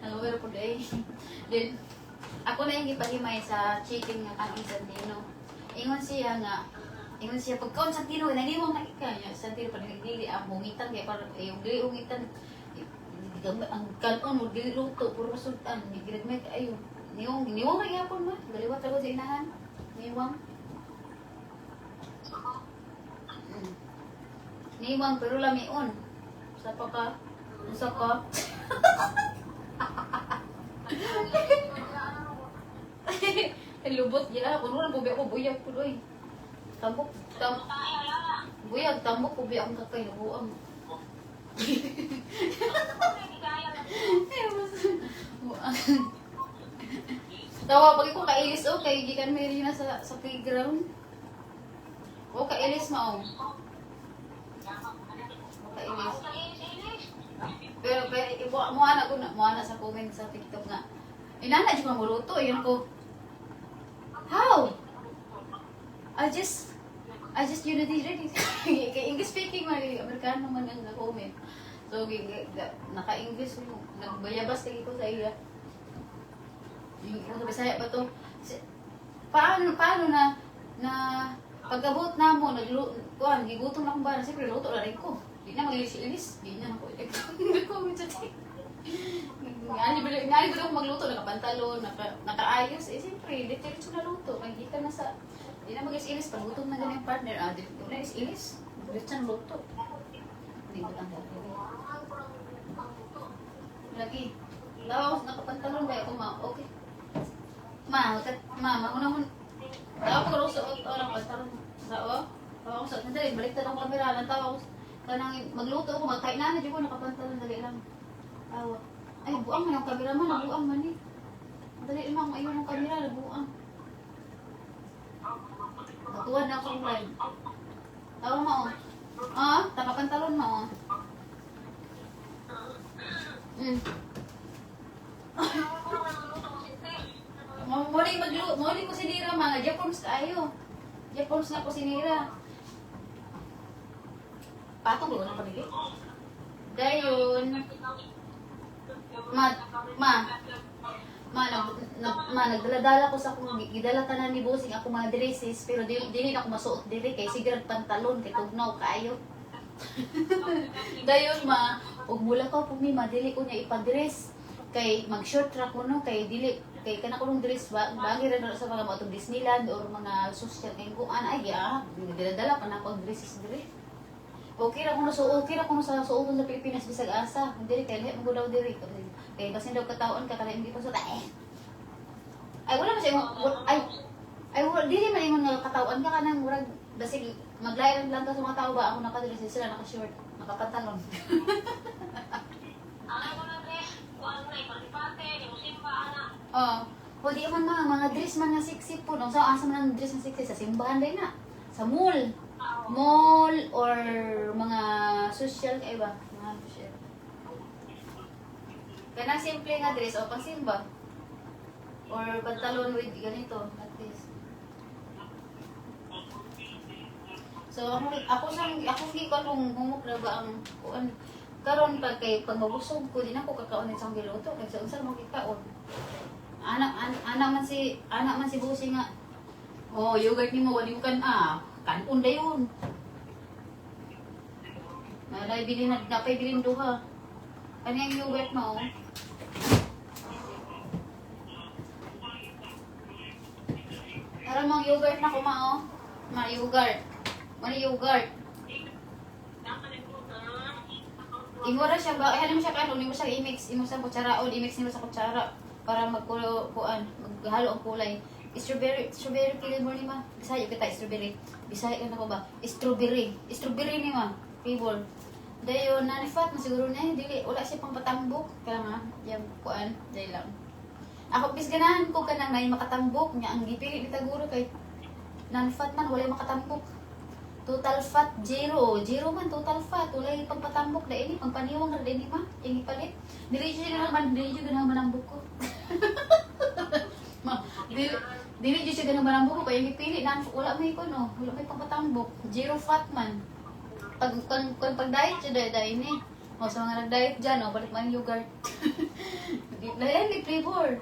S1: Naluwer po di ay. Then, ako na yung ipahimay sa chicken nga kang Santino. Ingon siya pagkaon Santino, naniwang na ikanya. Santino pa nagdili ang hungitan kaya parang yung dili hungitan. Ang kanon mo dili luto puro sultan, gigiragmay ayo. Niwang na gyapon ma. Galiwat ako sa inahan. Niwang. Niwang pero lamion. Sa ka? Lubot ya, kuno na bubi ako buyag po doy. Buyag tambok bubi akong kakay buang. Tawa pag ko kailis kay gikan Mary na sa playground. O kailis mo. Kailis. Pero mo ana sa comment sa TikTok nga. Inana di mo luto, yun ko. How? I just you know ready. Kay English speaking man, Amerikano man ang comment. So naka-English mo, nagbayabas lagi ko sa iya. Yung Bisaya pa to. Paano na pagkabot na mo, kuhan, gigutom na akong ba, siyempre luto na rin ko. Di na mag-ilis-ilis, di na ako nag-comment sa TikTok. Inaali ba ako magluto, nakapantalon, nakaayos, siyempre, dito na luto. Magkita na sa, di na mag-ilis-ilis, pag gutom na ganyan partner, di na is-ilis, dito na luto. Hindi ko lang lagi. Lawas, nakapantalon ba ako, okay. Mauna tawa ko sa orang pantalon. Tawa ko sa dali, baliktad ang kamera, tawa ko kanang magluto ako, magkain na di ko nakapantalon, dali lang. Tawa. Ay, buang man ang kamera man, nabuang man eh. Dali lang, ayun ang kamera, nabuang. Natuwan na akong live. Tawa mo, takapantalon mo. Muli ko sinira mga Japons tayo. Japons na ko sinira. Patong ko na pamili. Dayon. Nagdala-dala ko sa akong gidala tanan ni Bossing ako mga dresses pero dili na ako masuot diri kay sigar pantalon kay tugnaw kayo. Dayon ug mula ko pumima dili ko niya ipadress kay mag-short ra ko no kay dili kay kana ko nung dress bagi ra sa mga matong Disneyland or mga social kay kuan ay dala pa na ako dresses diri. Okay ra ko sa suoton sa Pilipinas bisag asa. Dili kay lahi mo daw diri kay basin daw kataon ka kala hindi pa sa ay wala man siya ay wala dili man ingon nga katawan ka kanang murag basig maglayan lang ka sa mga tao ba ako nakadress sila naka-short nakapantalon. Di man mga dress man nga sexy po. Nung asa man ang dress nga sexy sa simbahan din na. Sa mall. Mall or mga social kay ba? Mga social. Kanang simple nga dress o pang simba. Or pantalon with ganito. At least. So ako gikon kung humok na ba ang kuan karon pag mabusog ko din ako kakaonin sa giluto kay sa unsa mo kikaon. Anak man si Bossing nga. Oh, yogurt nimo wali mo kan kanon dayon. Malay bilin na napay bilin duha. Ano yung yogurt mo? Tara mang yogurt na ko mao. Yogurt. Mani yogurt. Imura siya ba? Ano mo siya kanon? Imo siya i-mix. Imo sa kutsara o i-mix nimo sa kutsara para maghalo ang kulay. Strawberry flavor ni ma. Bisaya kita strawberry. Bisaya ka na ko ba? Strawberry ni ma. Flavor. Dayon nanifat na siguro na dili wala siya pang patambok kaya nga yang kuan day lang. Ako bis ganahan ko kanang may makatambok nya ang gipili ni taguro kay nanifat man wala makatambok. Total fat zero man total fat wala pang patambok da ini pang paniwang ra dinhi ma yang ipalit. Dili siya ganahan ang buko. Ma dili siya ganahan ang buko kay gipili nan wala may ko no wala may pang patambok zero fat man. Pag diet siya dahil ini. O sa mga nag-diet dyan, balik man yung yogurt. Dahil may flavor.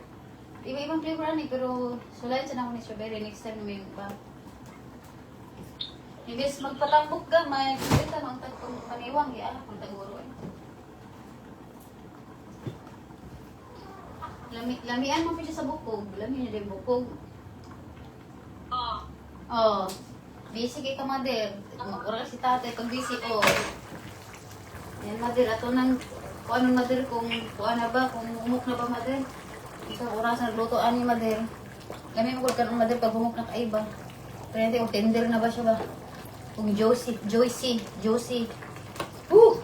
S1: Iba-ibang flavor ni pero sulayan siya na ako ni strawberry. Next time may ba. Imbes magpatambok ka, may kita mang paniwang. Kung taguro eh. Lamian mo pa siya sa bukog. Lamian niya din bukog. Oh. Busy kay ka, mother. Oras si tatay pag busy, Yan, mother. Ato nang, kung anong mother, kung na ba, kung umuk na ba, mother. Isang oras na lutoan ni mother. Kami mo ka ng mother pag umuk na kaiba. Kaya natin, kung tender na ba siya ba? Kung Joycey.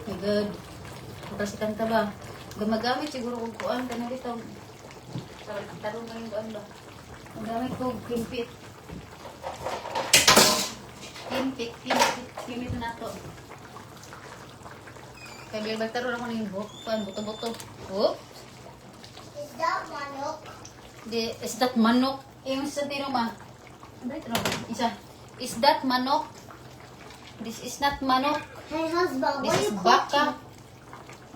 S1: My God. Oras si kanta ba? Gumagamit siguro kung kuan ka na dito. Tarong ngayon kuan ba? Magamit ko, kimpit. Kimit na to. Kaya bilang magtaroon ako ng buto-buto. Oh,
S2: Is that manok?
S1: is that manok? Yung sa tino ma. Ano ito na? Isa. Is that manok? This is not manok.
S2: Hey husband, what
S1: This
S2: you
S1: is
S2: cooking?
S1: baka.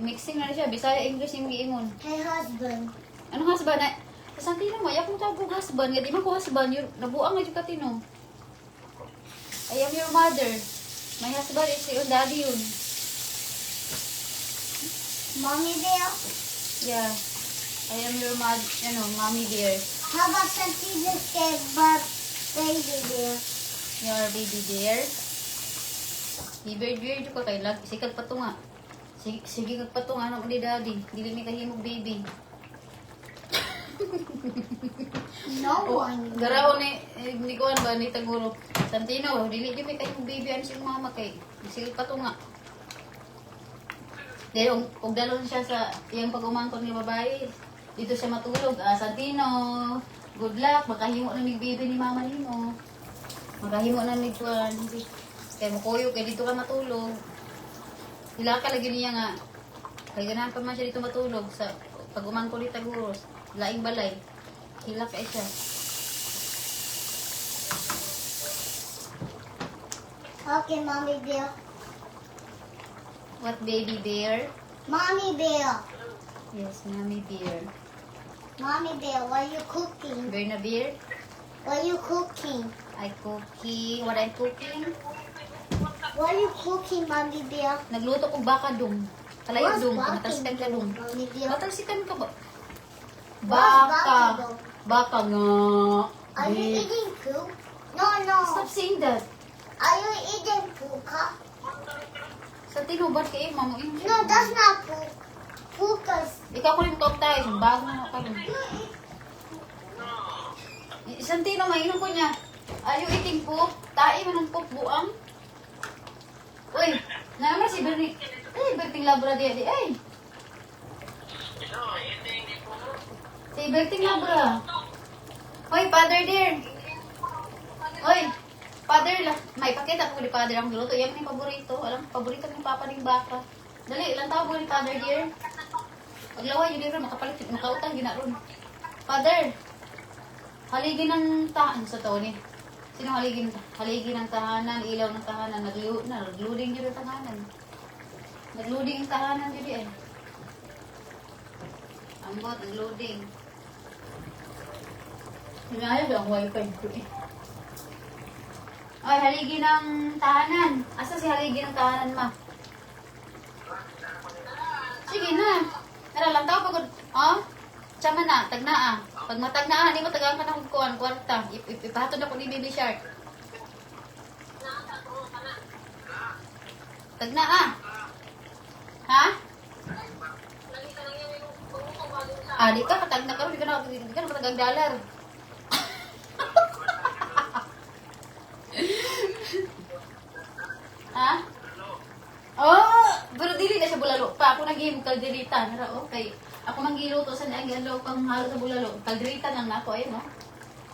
S1: Mixing na siya. Bisaya English yung giingon.
S2: Hey husband.
S1: Anong husband? Sa tino ma. Yak mo tabo husband. Nga di man ko husband. Nabuang nga yung katino. I am your mother. My husband is your daddy yun.
S2: Mommy bear?
S1: Yeah. I am your mommy dear.
S2: How about Santiago's kebab baby bear?
S1: Your baby dear. Bear ko kay lag. Sikag pa to nga. Sige kag pa to nga anak ni daddy. Dili mi kahimog baby.
S2: No one.
S1: Garaw ni kuan ba ni Taguro. Santino, dili di mi kahimog baby ano si mama kay. Sige pa to nga. Dahil og dalon siya sa iyang pag-umangkon ni babae. Dito siya matulog. Santino, good luck. Makahimo na ni baby ni mama nimo. Makahimo na ni kuan. Kaya mukuyo, kaya dito ka matulog. Hila ka lagi niya nga. Kaya ganahan pa man siya dito matulog sa pag-umangkon ni Taguros. Laing balay. Hila ka siya.
S2: Okay, mommy bear.
S1: What baby bear?
S2: Mommy bear.
S1: Yes, mommy bear.
S2: Mommy bear, what are you cooking?
S1: Bear na bear?
S2: What are you cooking?
S1: I cooking. What I'm cooking?
S2: What are you cooking, mommy bear?
S1: Nagluto ko baka dong. Kalayog
S2: What's
S1: dong.
S2: baka
S1: Matalsikan ka dong.
S2: mommy bear?
S1: Matalsikan ka ba?
S2: What's baka
S1: Baka.
S2: dong?
S1: Baka nga.
S2: Are you
S1: Bear.
S2: eating poop? No.
S1: Stop saying that.
S2: Are you eating puka?
S1: Sa tinubat kay mamo in.
S2: No, that's not poop. Pukas.
S1: Ikaw ko rin ko tayo. Bago na ka rin. Isang tino, mainom ko niya. Are you eating poop? Tae mo ng poop buang? Uy, naman si Bernie. Ay, Berting Labra di. Ay. Si Berting Labra. Uy, father dear. Uy, father la. May pakita ko ni father ang luto. Yan yung paborito. Alam, paborito ng papa ng baka. Dali, ilang tao mo ni father dear? Paglaway, yun rin, makautang, ginaroon. Father, haligi ng tahanan sa taon eh. Sino haligi ng tahanan, ilaw ng tahanan, nag-loading yun ang tahanan. Nag-loading ang tahanan yun eh. Ang bot, nag-loading. Hinayag ang wifi ko eh. Ay, haligi ng tahanan. Asa si haligi ng tahanan, ma? Sige na. Tara lang tao pagod. Oh? Tsama na, tagnaa. Pag matagnaa, hindi mo tagaan ka ng kuwan, kwarta. Ipahatod ako ni Baby Shark. Tagnaa. Ha? Di ka, katagna ka rin. Di ka na matagang dollar. Ha? Oh, pero dili na siya bulalo pa. Ako naghihimog kalderita. Nara, okay. Ako manggiluto sa nagalo pang halo sa bulalo. Kalderita lang na ako, ayun, no?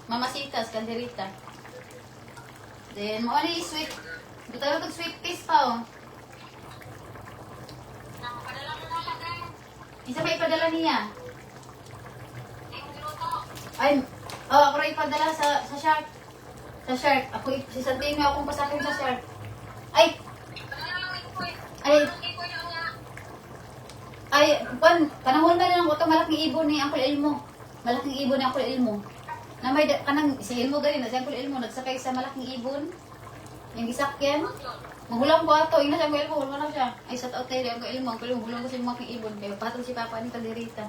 S1: Mamasitas, kalderita. Then, mo ni sweet. Dito tayo sweet piece pa, oh. Isa pa ipadala niya. Ay, ako rin ipadala sa shark. Sa shark. Ako, si Santino akong pasakin sa shark. Ay, panahon na lang ko ito, malaking ibon ni Uncle Elmo. Malaking ibon ni Uncle Elmo. Na may, si Elmo galing, si Uncle Elmo, nagsakay sa malaking ibon. Yung isakyan. Magulang ko ato, ina si Uncle Elmo, wala na siya. Ay, sa taot tayo, Uncle Elmo, gulang ko sa malaking ibon. Kaya patong si Papa ni Kalderita.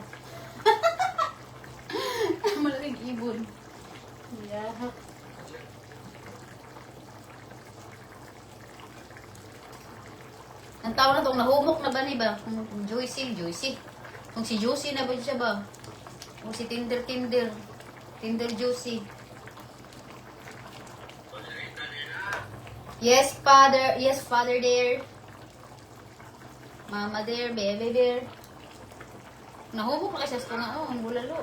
S1: Malaking ibon. Yeah. Ang tao na itong nahumok na ba ni ba? Kung Joycey. Kung si Joycey na ba siya ba? Kung si Tinder Joycey. Yes, father there. Mama there, baby there. Nahumok na kasi sa nga, ang bulalo.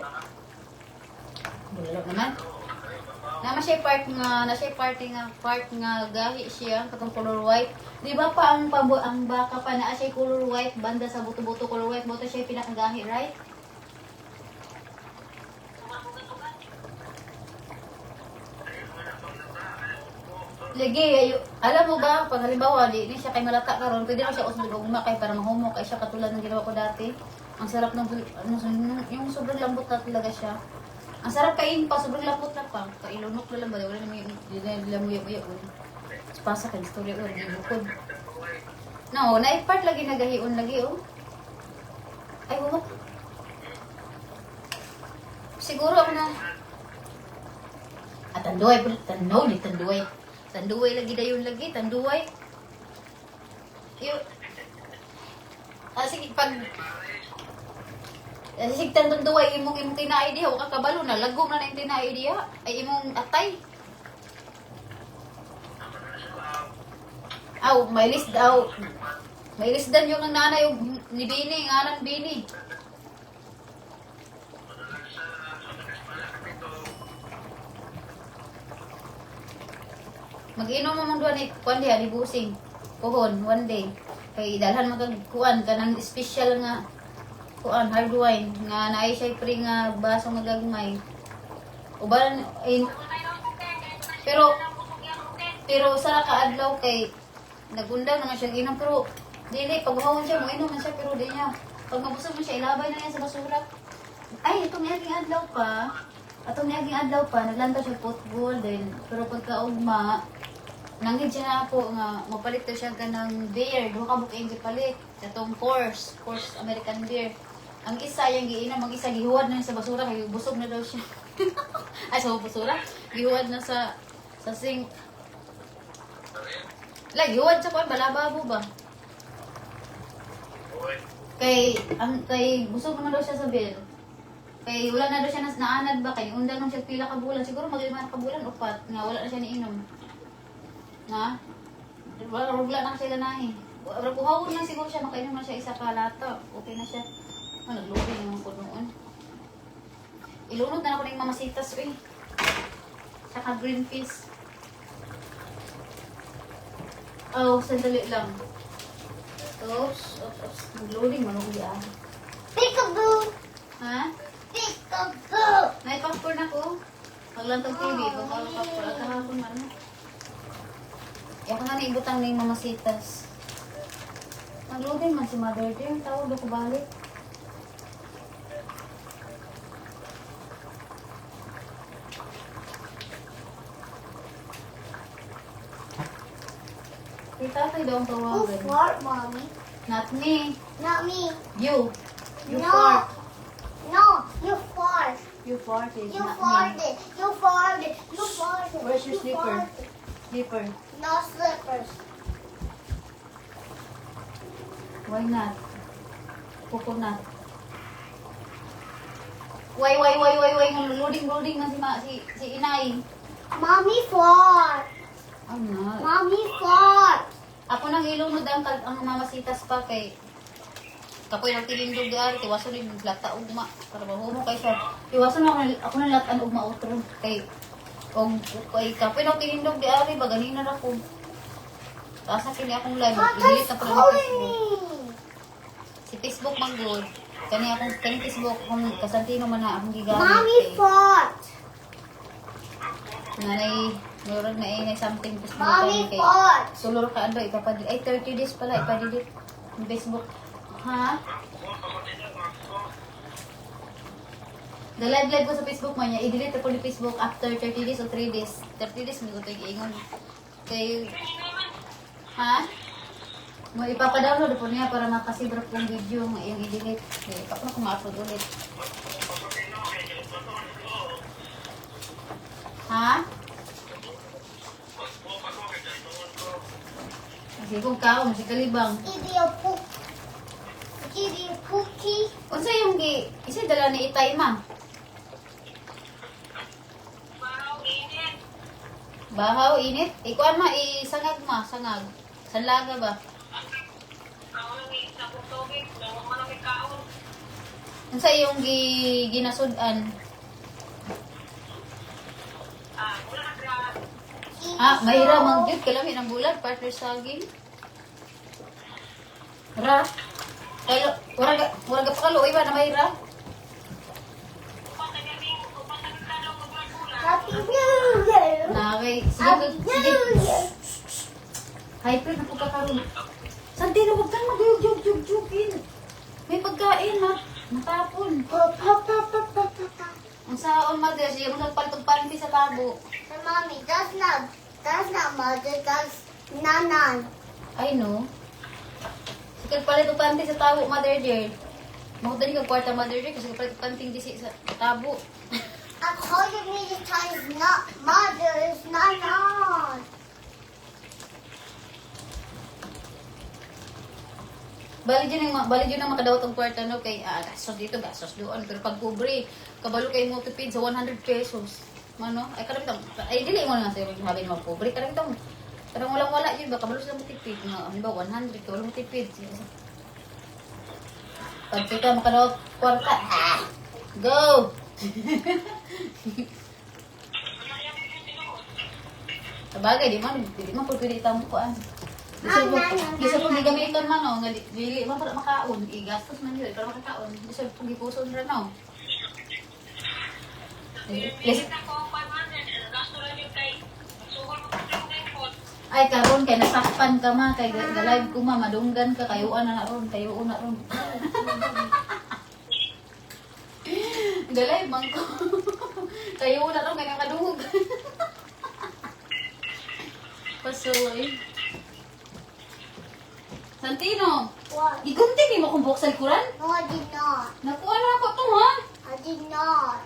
S1: Bulalo naman. Nama siya part nga gahi siya katong color white. Di ba pa ang baka pa na siya color white banda sa buto-buto color white mo siya pinakagahi, right? Lagi, alam mo ba, pag halimbawa, di siya kay malata karon, pwede na siya usbog ugma kay para mahumok kay siya katulad ng ginawa ko dati. Ang sarap ng yung sobrang lambot na talaga siya. Ang sarap kain pa, sobrang lambot na pa. Kailunok na lang ba, wala naman yung muya-muya. Pasa ka, istorya ko, hindi bukod. No, na-part lagi nagahion lagi, oh. Ay, humok. Siguro ako na. Tanduay, tanduay. Tanduay lagi dayon lagi, tanduay. Sige, pag sige, tanduay, imong tinaay diha, waka kabalo na, lagom na yung tinaay diha, ay imong atay. Aw, may list daw. May list dan yung nanay ni Bini, ngalan Bini. Mag-inom mo mong duwan ni kuan diha ni Busing. Pohon one day. Kay dalhan mo kag kuan kanang special nga kuan hard wine nga naay siya pre nga baso nga gagmay. Uban pero sa kaadlaw kay nagundang naman siya inom pero dili pag mahawon siya mo inom man siya pero di niya. Pag mabusog mo siya ilabay na niya sa basura. Ay itong naging adlaw pa. Atong naging adlaw pa naglanta siya football din pero pagkaugma nanggid siya na ako nga mapalit daw siya kanang beer, duha ka buking gipalit katong course American beer. Ang isa yung giinom, ang isa gihuwad na sa basura kay busog na daw siya. Ay sa basura, gihuwad na sa sink. Gihuwad sa kuan balababo ba? Kay busog naman daw siya sa beer. Kay wala na daw siya naanad ba kay undang nung siya pila ka bulan, siguro mag-5 ka bulan upat nga wala na siya niinom. Na? Wala na siya ganahin. Buhawon na siguro siya, makainom na siya isa ka lata. Okay na siya. Naglubi naman ko noon. Ilunod na ako ng mamasitas, eh. Saka green peas. Oh, sandali lang. Oops. Nagloading man ako diyan.
S2: Peekaboo!
S1: Ha?
S2: Peekaboo!
S1: May popcorn ako. Maglantang TV. Baka popcorn. At kahapon man. Ako na naibutang na yung mamasitas. Nagloading man si Mother Dear. Tawag ako balik. Si tatay daw ang
S2: Who
S1: tawagan.
S2: fart, Mommy?
S1: Not me.
S2: Not me.
S1: You. You
S2: No.
S1: fart.
S2: No, you fart.
S1: You farted,
S2: You
S1: not me.
S2: farted. You farted. You farted.
S1: Where's your
S2: You
S1: slipper?
S2: farted.
S1: Slipper.
S2: No slippers.
S1: Why not? Coconut. Why. Loading na si inay.
S2: Mommy fart.
S1: I'm not.
S2: Mommy fart.
S1: Ako nang ilunod ang mamasitas pa kay kapoy ng tilindog di ari tiwaso ni lata ugma para mahumo kay siya. Tiwaso na ako na latan ugma utro kay kay kapoy ng tilindog di ari ba ganina ra ko. Asa kini akong live delete na pala ni Facebook. Si Facebook man good. Kani Facebook kung kasantino man na akong gigamit.
S2: Mommy fart.
S1: Nanay meron na ingay something Facebook
S2: Mommy
S1: kay
S2: fart.
S1: sulor ka ano ipapadili ay 30 days pala ipadelete ng Facebook. Ha? Live ko sa Facebook man niya. I-delete ko ni Facebook after 30 days o 3 days. 30 days, hindi ko ito iingon. Kay... Ha? Ipapadownload po niya para makasibrap yung video yung i-delete. Kaya kapag ako ma-upload ulit. Ha? Kasi kung kao, masih kalibang.
S2: Idi cookie.
S1: Unsa yung isa dala ni itay ma? Bahaw, init. Ikuan ma, isangag ma, sangag. Sanlaga ba? Unsa yung ginasudan? Ah, mahira mangyud kalami ng bulan partner saging. Ra. Kayo, wala ka pakalo iba na mahira.
S2: Happy New Year!
S1: Nakay,
S2: Happy
S1: sige,
S2: New
S1: sige.
S2: Year!
S1: Hyper na po ka karon. Santino, huwag kang mag-jug-jug-jugin. May pagkain ha. Matapon. Ang saon, mother, siya mo nagpalitog panty sa tabo.
S2: Hey, Mommy, that's not mother, that's nanan.
S1: I know. Sige, palitog panty sa tabo, mother dear. Mahutan yung kwarta, mother dear, kasi palitog panty di sa tabo.
S2: I'm calling me the time is not mother, it's nanan.
S1: Bali dyan ang makadawat ang kwarta, no? Kay, gastos dito, gastos doon. Pero pag pobre, kabalo kayo mo tipid sa 100 pesos. Ano? Ay, karamitan. Ay, dili mo na sa'yo. Sabi mo, pobre, karamitan. Karang walang-wala yun ba? Kabalo sila mo tipid. Ano ba, 100, kabalo mo tipid. Pag kita makadawat kwarta, go! Sabagay, di man po pwede itang kuan. Bisa po gigamitan man, no? Dili man para makaon. Igastos man yun, para makakaon. Bisa po gipuson rin, no? Yes. Ay, karon kay nasakpan ka ma, kay live ko ma, madunggan ka, kayuan na ron, kayuon na ron. Live man ko. Kayuon na ron, kay nakadungog. Pasuloy. Santino,
S2: What?
S1: igunting ni mo kung buhok sa likuran?
S2: No, I did not.
S1: Nakuha na ako to, ha?
S2: I did not.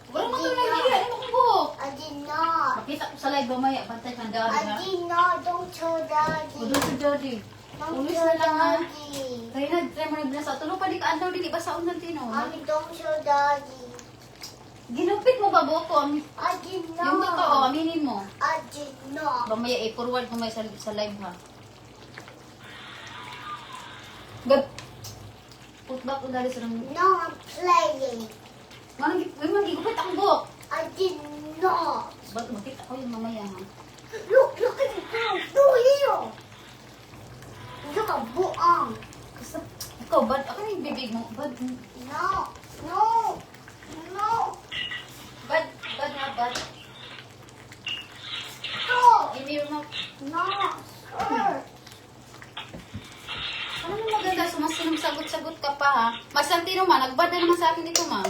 S1: Wala mo kang nagdila, ano kung buhok?
S2: I did not.
S1: Makita ko sa live mamaya, bantay kang daddy,
S2: I
S1: ha?
S2: did not. Don't tell daddy.
S1: Udo si daddy.
S2: Don't
S1: Ulis
S2: tell
S1: na lang, ha?
S2: daddy.
S1: Kaya try mo nagbinasa. Tulong pa di ka andaw, di ba sa Santino?
S2: Mommy, don't tell daddy.
S1: Ginupit mo ba buhok ko?
S2: I did
S1: Yung totoo,
S2: not.
S1: aminin mo.
S2: I did not.
S1: Mamaya i-forward mo sa live, ha? Gab. Put back ko dali sa nang...
S2: No, I'm playing.
S1: May gigupit ang buhok.
S2: I did not.
S1: Ba't makita ko yung mamaya, ha?
S2: Look at it now. Do here. Look at buang.
S1: Kasi, ikaw, bad, ako na yung bibig mo. Bad,
S2: No, no, no.
S1: bad nga, bad.
S2: Stop.
S1: Hindi mo,
S2: No, sir.
S1: ano mo maganda, sumasagot-sagot ka pa, ha? Santino, ma, nagbad na naman sa akin dito, ma.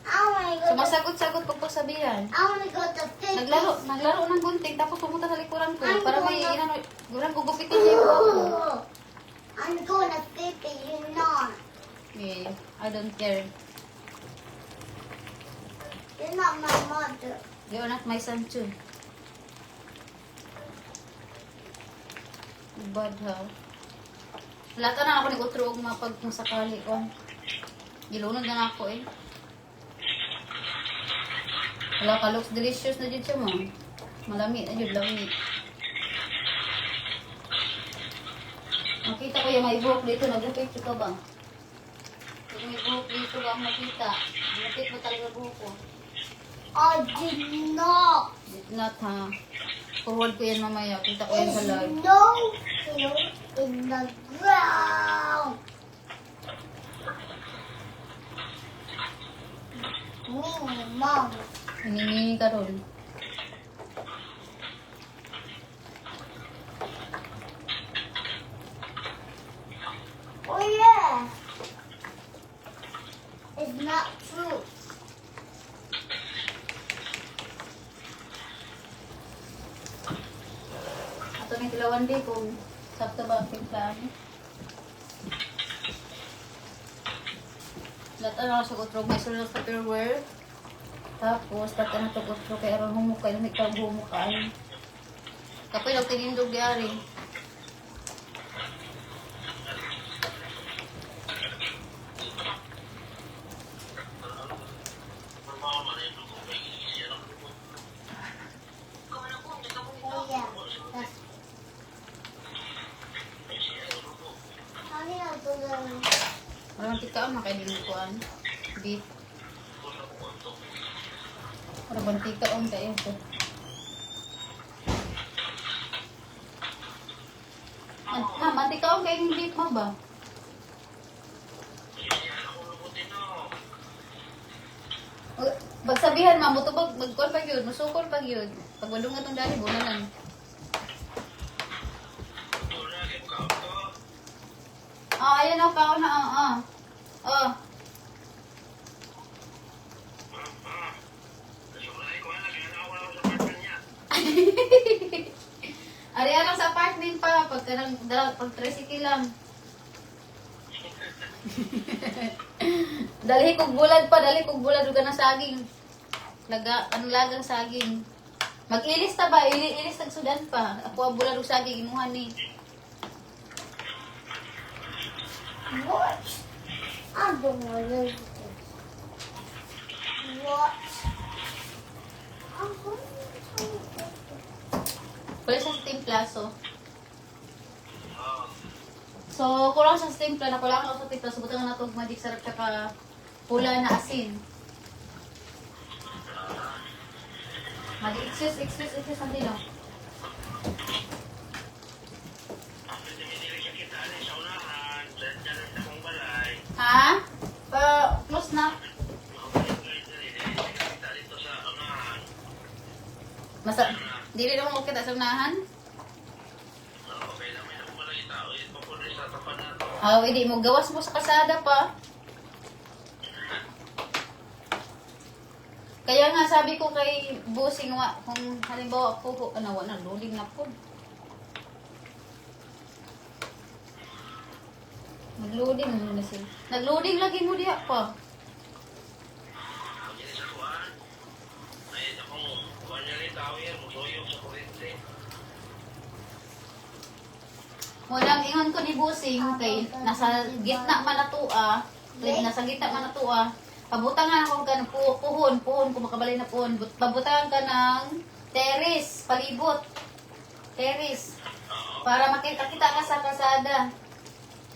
S2: I wanna go to,
S1: Sumasagot-sagot pag pagsabihan.
S2: I wanna go to 50.
S1: Naglaro ng gunting, tapos pumunta sa likuran ko. Para may, gurang gugupitin niya yung buhok ko.
S2: I'm going to 50, you're not.
S1: Yeah, I don't care.
S2: You're not my mother.
S1: You're not my son, too. Bad, ha? Wala ka na ako nag-utro og mapag kung sakali ko. Gilunod na ako, eh. Wala ka, looks delicious na dyan siya, mo. Malami na dyan, lami. Nakita ko yung may buhok dito, nag-repeat ka ba? Yung may buhok dito ba ang nakita? Nag-repeat mo talaga buhok ko.
S2: I did not.
S1: Did not, ha? Forward ko yan mamaya. Kita ko yan sa live.
S2: There's no hair in the ground. Me, Mom.
S1: Hinimini ka ron.
S2: Oh yeah. It's not true.
S1: Ato ni tilawan di kung sakto ba ang plan. Lata na sa kutrog may sulod sa Tupperware. Tapos, tata na ito kutrog kay aron humukay. May humukay. Kapoy lang tinindog di ari.
S2: Oh yeah. That's. Honey, I'll do the.
S1: Parang tikaon na kayo dinukuan. Beef. Parang tikaon kayo ito. Ma'am, antikaon kay yung jeep mo ba? Pagsabihan ma'am, mutubag, magkuhan pag yun, masukol pag yun. Pag wadong nga itong dali, muna lang. Ayan o, kaon na, Oh. Ariyan lang sa apartment pa, pag tricycle lang. Dali kog bulad pa, uga ng saging. Lagang saging. Mag-ilis ta ba? Ilis tag sudan pa. Ako ang bulad og saging imuhan ni.
S2: What? I don't want to do this. What? I'm going to do this.
S1: Pwede sa timplaso. So, kulang sa timpla, nakulang ako sa timpla. Subutan na itong magic sarap tsaka pula na asin. Magic, excuse, ang dino. Ha? Close na. Dili naman ko kita sa unahan? Hindi mo gawas mo sa kasada pa. Kaya nga sabi ko kay Busing, kung halimbawa po, loading na po. Nag-loading mo na sila. Nag-loading lagi mo diya pa. Walang ingon ko ni Busing kay nasa gitna man na tua, pabutangan ako ka ng puhon kung makabalay na puhon, pabutangan ka ng terrace, palibot. Terrace. Para makita-kita ka sa kasada.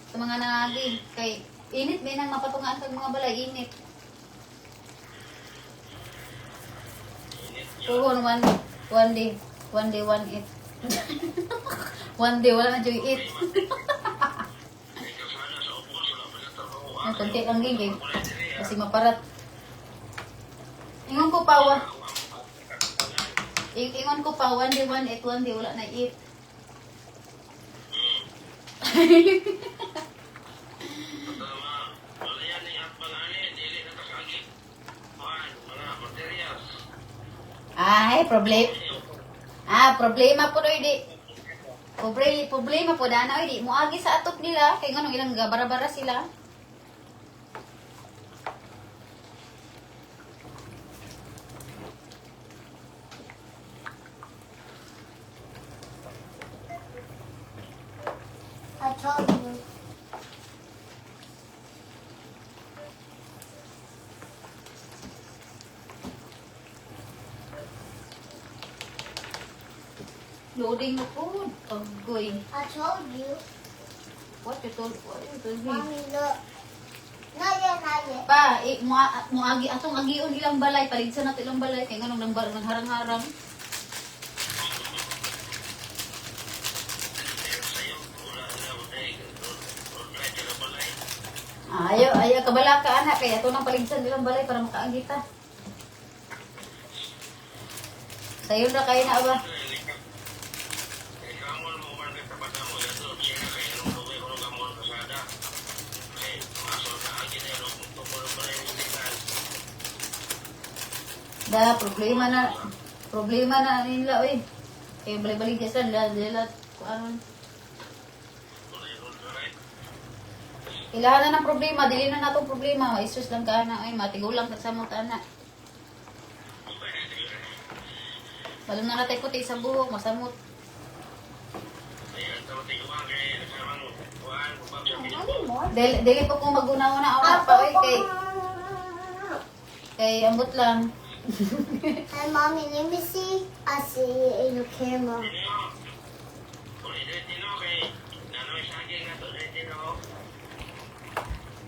S1: Sa mga nangagi. Kay init may nang mapatungaan kag mga balay, init. Puhon one day, one it. One day, wala na dyan eat. Kunti lang gigay. Kasi maparat. Ingon ko pa, one day, one day, wala na eat. Ay, problema po doy di. Problema po dana di mo agi sa atop nila kay ngano ilang bara-bara sila.
S2: I told you.
S1: Loading na po. Agoy.
S2: I told you.
S1: What you told me?
S2: Mommy, look. Not yet.
S1: Pa, mo agi atong agion ilang balay, paligsan nato ilang balay kay nganong nang harang-harang. Ayaw kabala ka anak kay ato nang paligsan ilang balay para makaagita. Sayo na kayo na ba? Problema na nila oy. Kaya balik-balik ka sa lahat ano. Ilahan na ng problema, dili na natong problema, maisus lang ka na ay matigulang sa samot anak. Walang na natay puti sa buhok, masamot. Dili po kung mag-una-una ako na pa oy kay ambot lang.
S2: Hi, Mommy, let me see. I see it in the camera.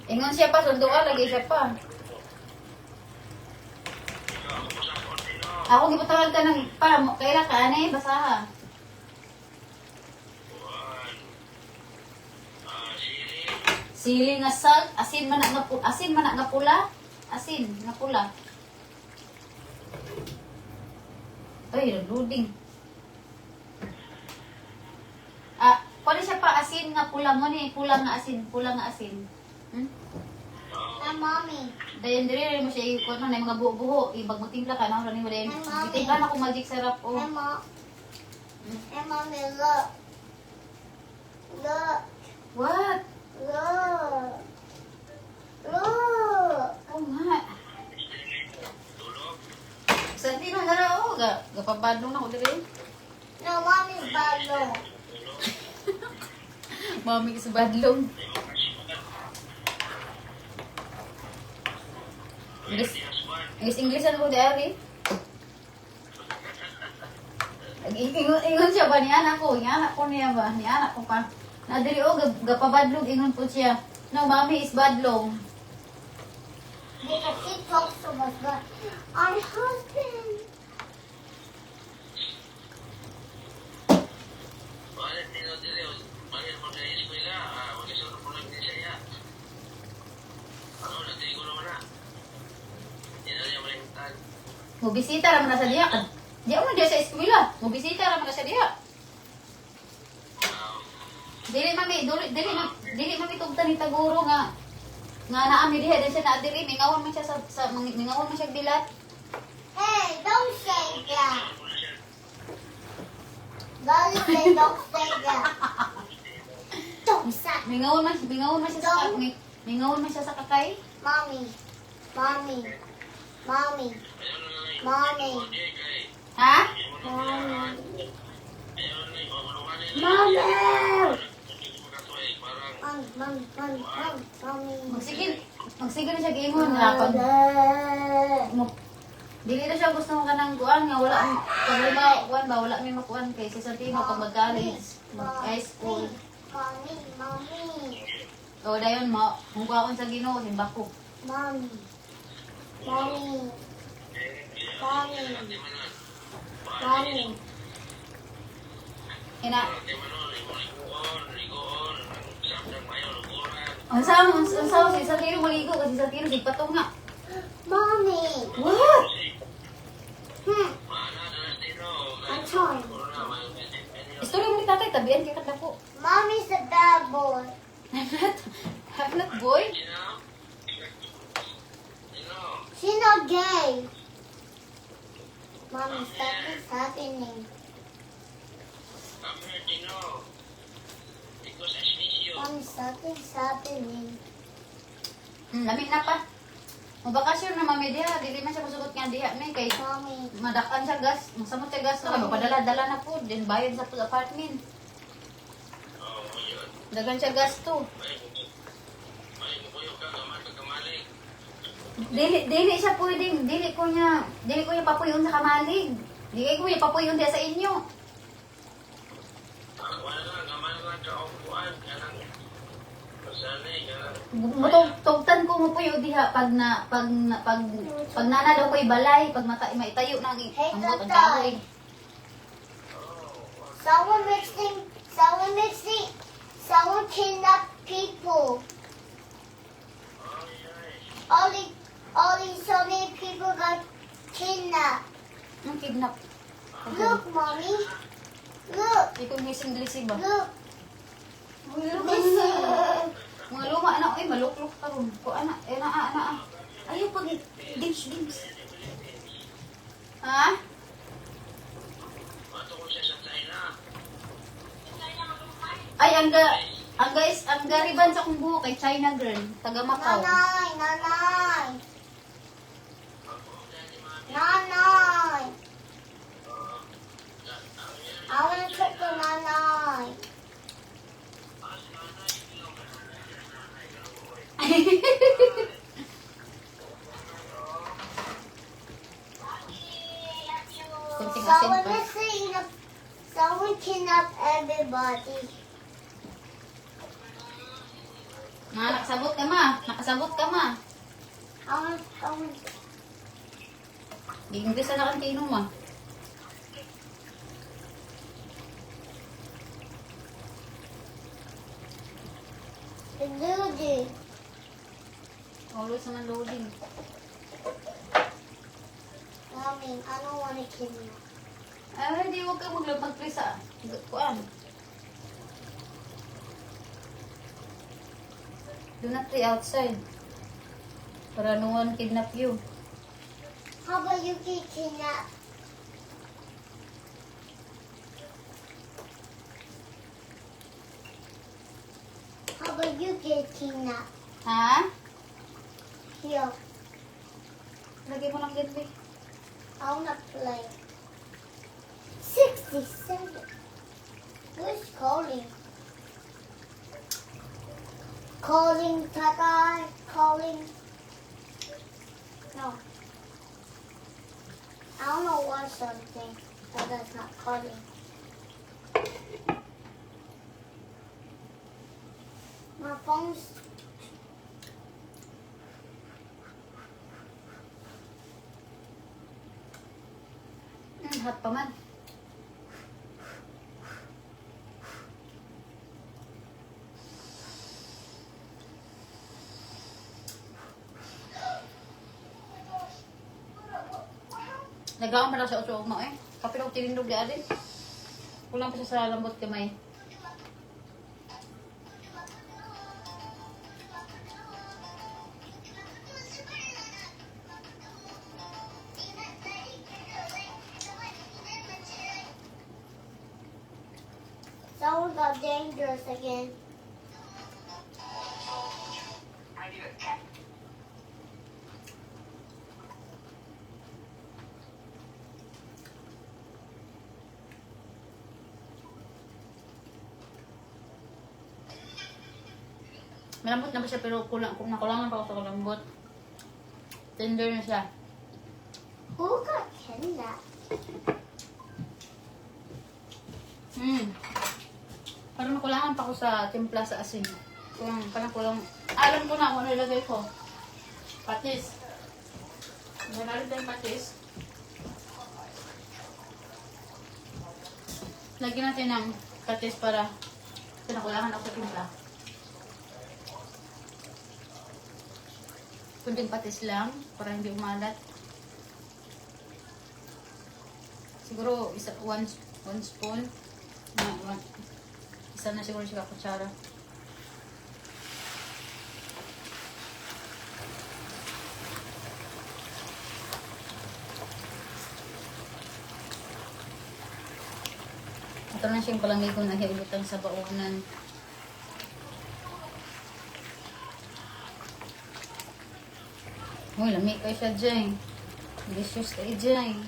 S1: Ingon siya pa, sunduan, lagi siya pa. Ako gibutangan ka ng, kailan ka, basaha. Sili nga salt, asin man na nga pula. Asin nga pula. Ay, loading. Pwede siya pa asin nga pula mo ni, pula nga asin.
S2: Na mommy.
S1: Dayan diri mo siya ikon na mga buho-buho, ibag magtimpla ka na ron mo dayan. Gitimpla na ko magic sarap
S2: Hey,
S1: oh.
S2: mom. Hey, mommy, look. Look.
S1: What?
S2: Look. Look.
S1: Oh nga. Sa tino na oh, gapabadlong na ko diri.
S2: No, mommy's bad look.
S1: Mami is badlong. English ano ko dari? Ingon siya ba ni anak ko? Ni anak ko niya ba? Ni anak ko pa. Nadiri o, gapabadlong, ingon po siya. No, mommy is badlong.
S2: Because he talks so much about our husband.
S1: Mubisita raman na sa diya. Di mo diya sa eskwela. Mubisita raman na sa diya. Dili mami tugtan ni taguro nga naami diha din siya na diri mingawan man siya mingawan man siya bilat.
S2: Hey, don't say that. Daddy say don't say that. Don't say.
S1: Mingawan man siya sa kakay.
S2: Mommy. Mommy. Mommy. Mommy.
S1: Ha?
S2: Mommy. Mommy. Mommy.
S1: Magsigil na siya giingon na pag dili na siya gusto mo kanang kuan nga wala wala may makuan kay si Santino pag mag-college, mag-high school.
S2: Mommy.
S1: O dayon mo, kung kuwaon sa Ginoo himbako.
S2: Mommy. Mommy. Mommy. Mommy.
S1: Ina. Ang sa si Santino maligo kasi si Santino sigpatong nga.
S2: Mommy.
S1: What?
S2: I'm trying.
S1: Istorya mo ni tatay tabian kay kadako.
S2: Mommy's a bad boy.
S1: I'm not boy.
S2: She's not gay. Mommy, something's happening. Mommy, something's happening.
S1: Lamig na pa. Mabakasyon na mami diha, dili man siya masugot nga diha may kay
S2: Mommy.
S1: madakan siya gas, masamot siya gas na mapadala-dala na po, din bayad sa apartment. Dagan siya gas to. Dili siya pwedeng, dili ko niya papuyon sa kamalig. Dili ko niya papuyon diha sa inyo. Tugtan ko mo puyo diha pag nana daw ko'y balay, pag maitayo na ang amot ang kahoy.
S2: Someone kidnapped people. All these so many people got kidnapped.
S1: Ang kidnap.
S2: Look, mommy. Look.
S1: Ikong gising-gising ba?
S2: Look.
S1: Mga luma anak, ay maluklok ka ron. Ko anak, ana. Ayaw pag games. Ha? Ay, ang gariban sa kong buhok kay China girl, taga Macau.
S2: Nanay. I want to cook the nanay.
S1: Kunting asin pa.
S2: Someone kidnapped everybody.
S1: Nakasabot ka ma.
S2: I want.
S1: Gingis na kantino ma.
S2: The little loading.
S1: Always naman loading.
S2: Mommy, I don't want to kill you.
S1: Ay, di huwag ka mag-presa. Kuan. Do not play outside. Para no one kidnap you.
S2: How about you get kidnapped? How about you get kidnapped?
S1: Ha?
S2: Here,
S1: Lagay mo ng gateway.
S2: I wanna play. 67. Who's calling? Calling, Takai. Calling. No. I don't know what something, but that's not calling. My phone's.
S1: Hot pa man. Nagawa pa lang sa uso mo eh. Kapilog tinindog di adin. Kulang pa siya sa lambot kamay.
S2: Someone got dangerous again.
S1: Malambot na ba siya pero kung nakulangan pa ako sa kalambot. Tender na siya.
S2: Who got kidnapped?
S1: Parang nakulangan pa ako sa timpla sa asin. Parang kulang. Alam ko na kung ano ilagay ko. Patis. Meron tayong patis. Lagyan natin ng patis para pinakulangan ako sa timpla. Kunting patis lang para hindi umalat. Siguro one spoon. Isa na siguro siya kutsara. Ito na siyang palangay ko na hiulutang sa baonan. Uy, lamig kayo siya dyan. Delicious kayo dyan.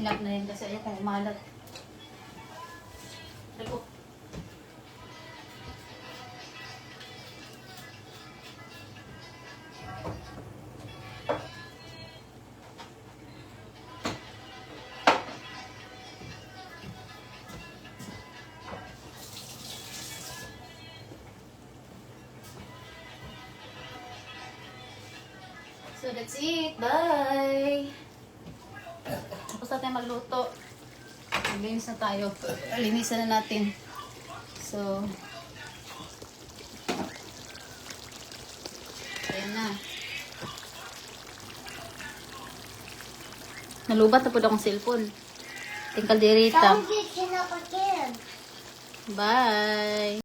S1: Enough na rin kasi ayaw kong umalat. Lago. So that's it. Bye! Tapos natin magluto. Maglinis na tayo. Linisan na natin. So, ayan na. Nalubat na po akong cellphone. Tingkal dirita.
S2: Someone get kidnapped again.
S1: Bye!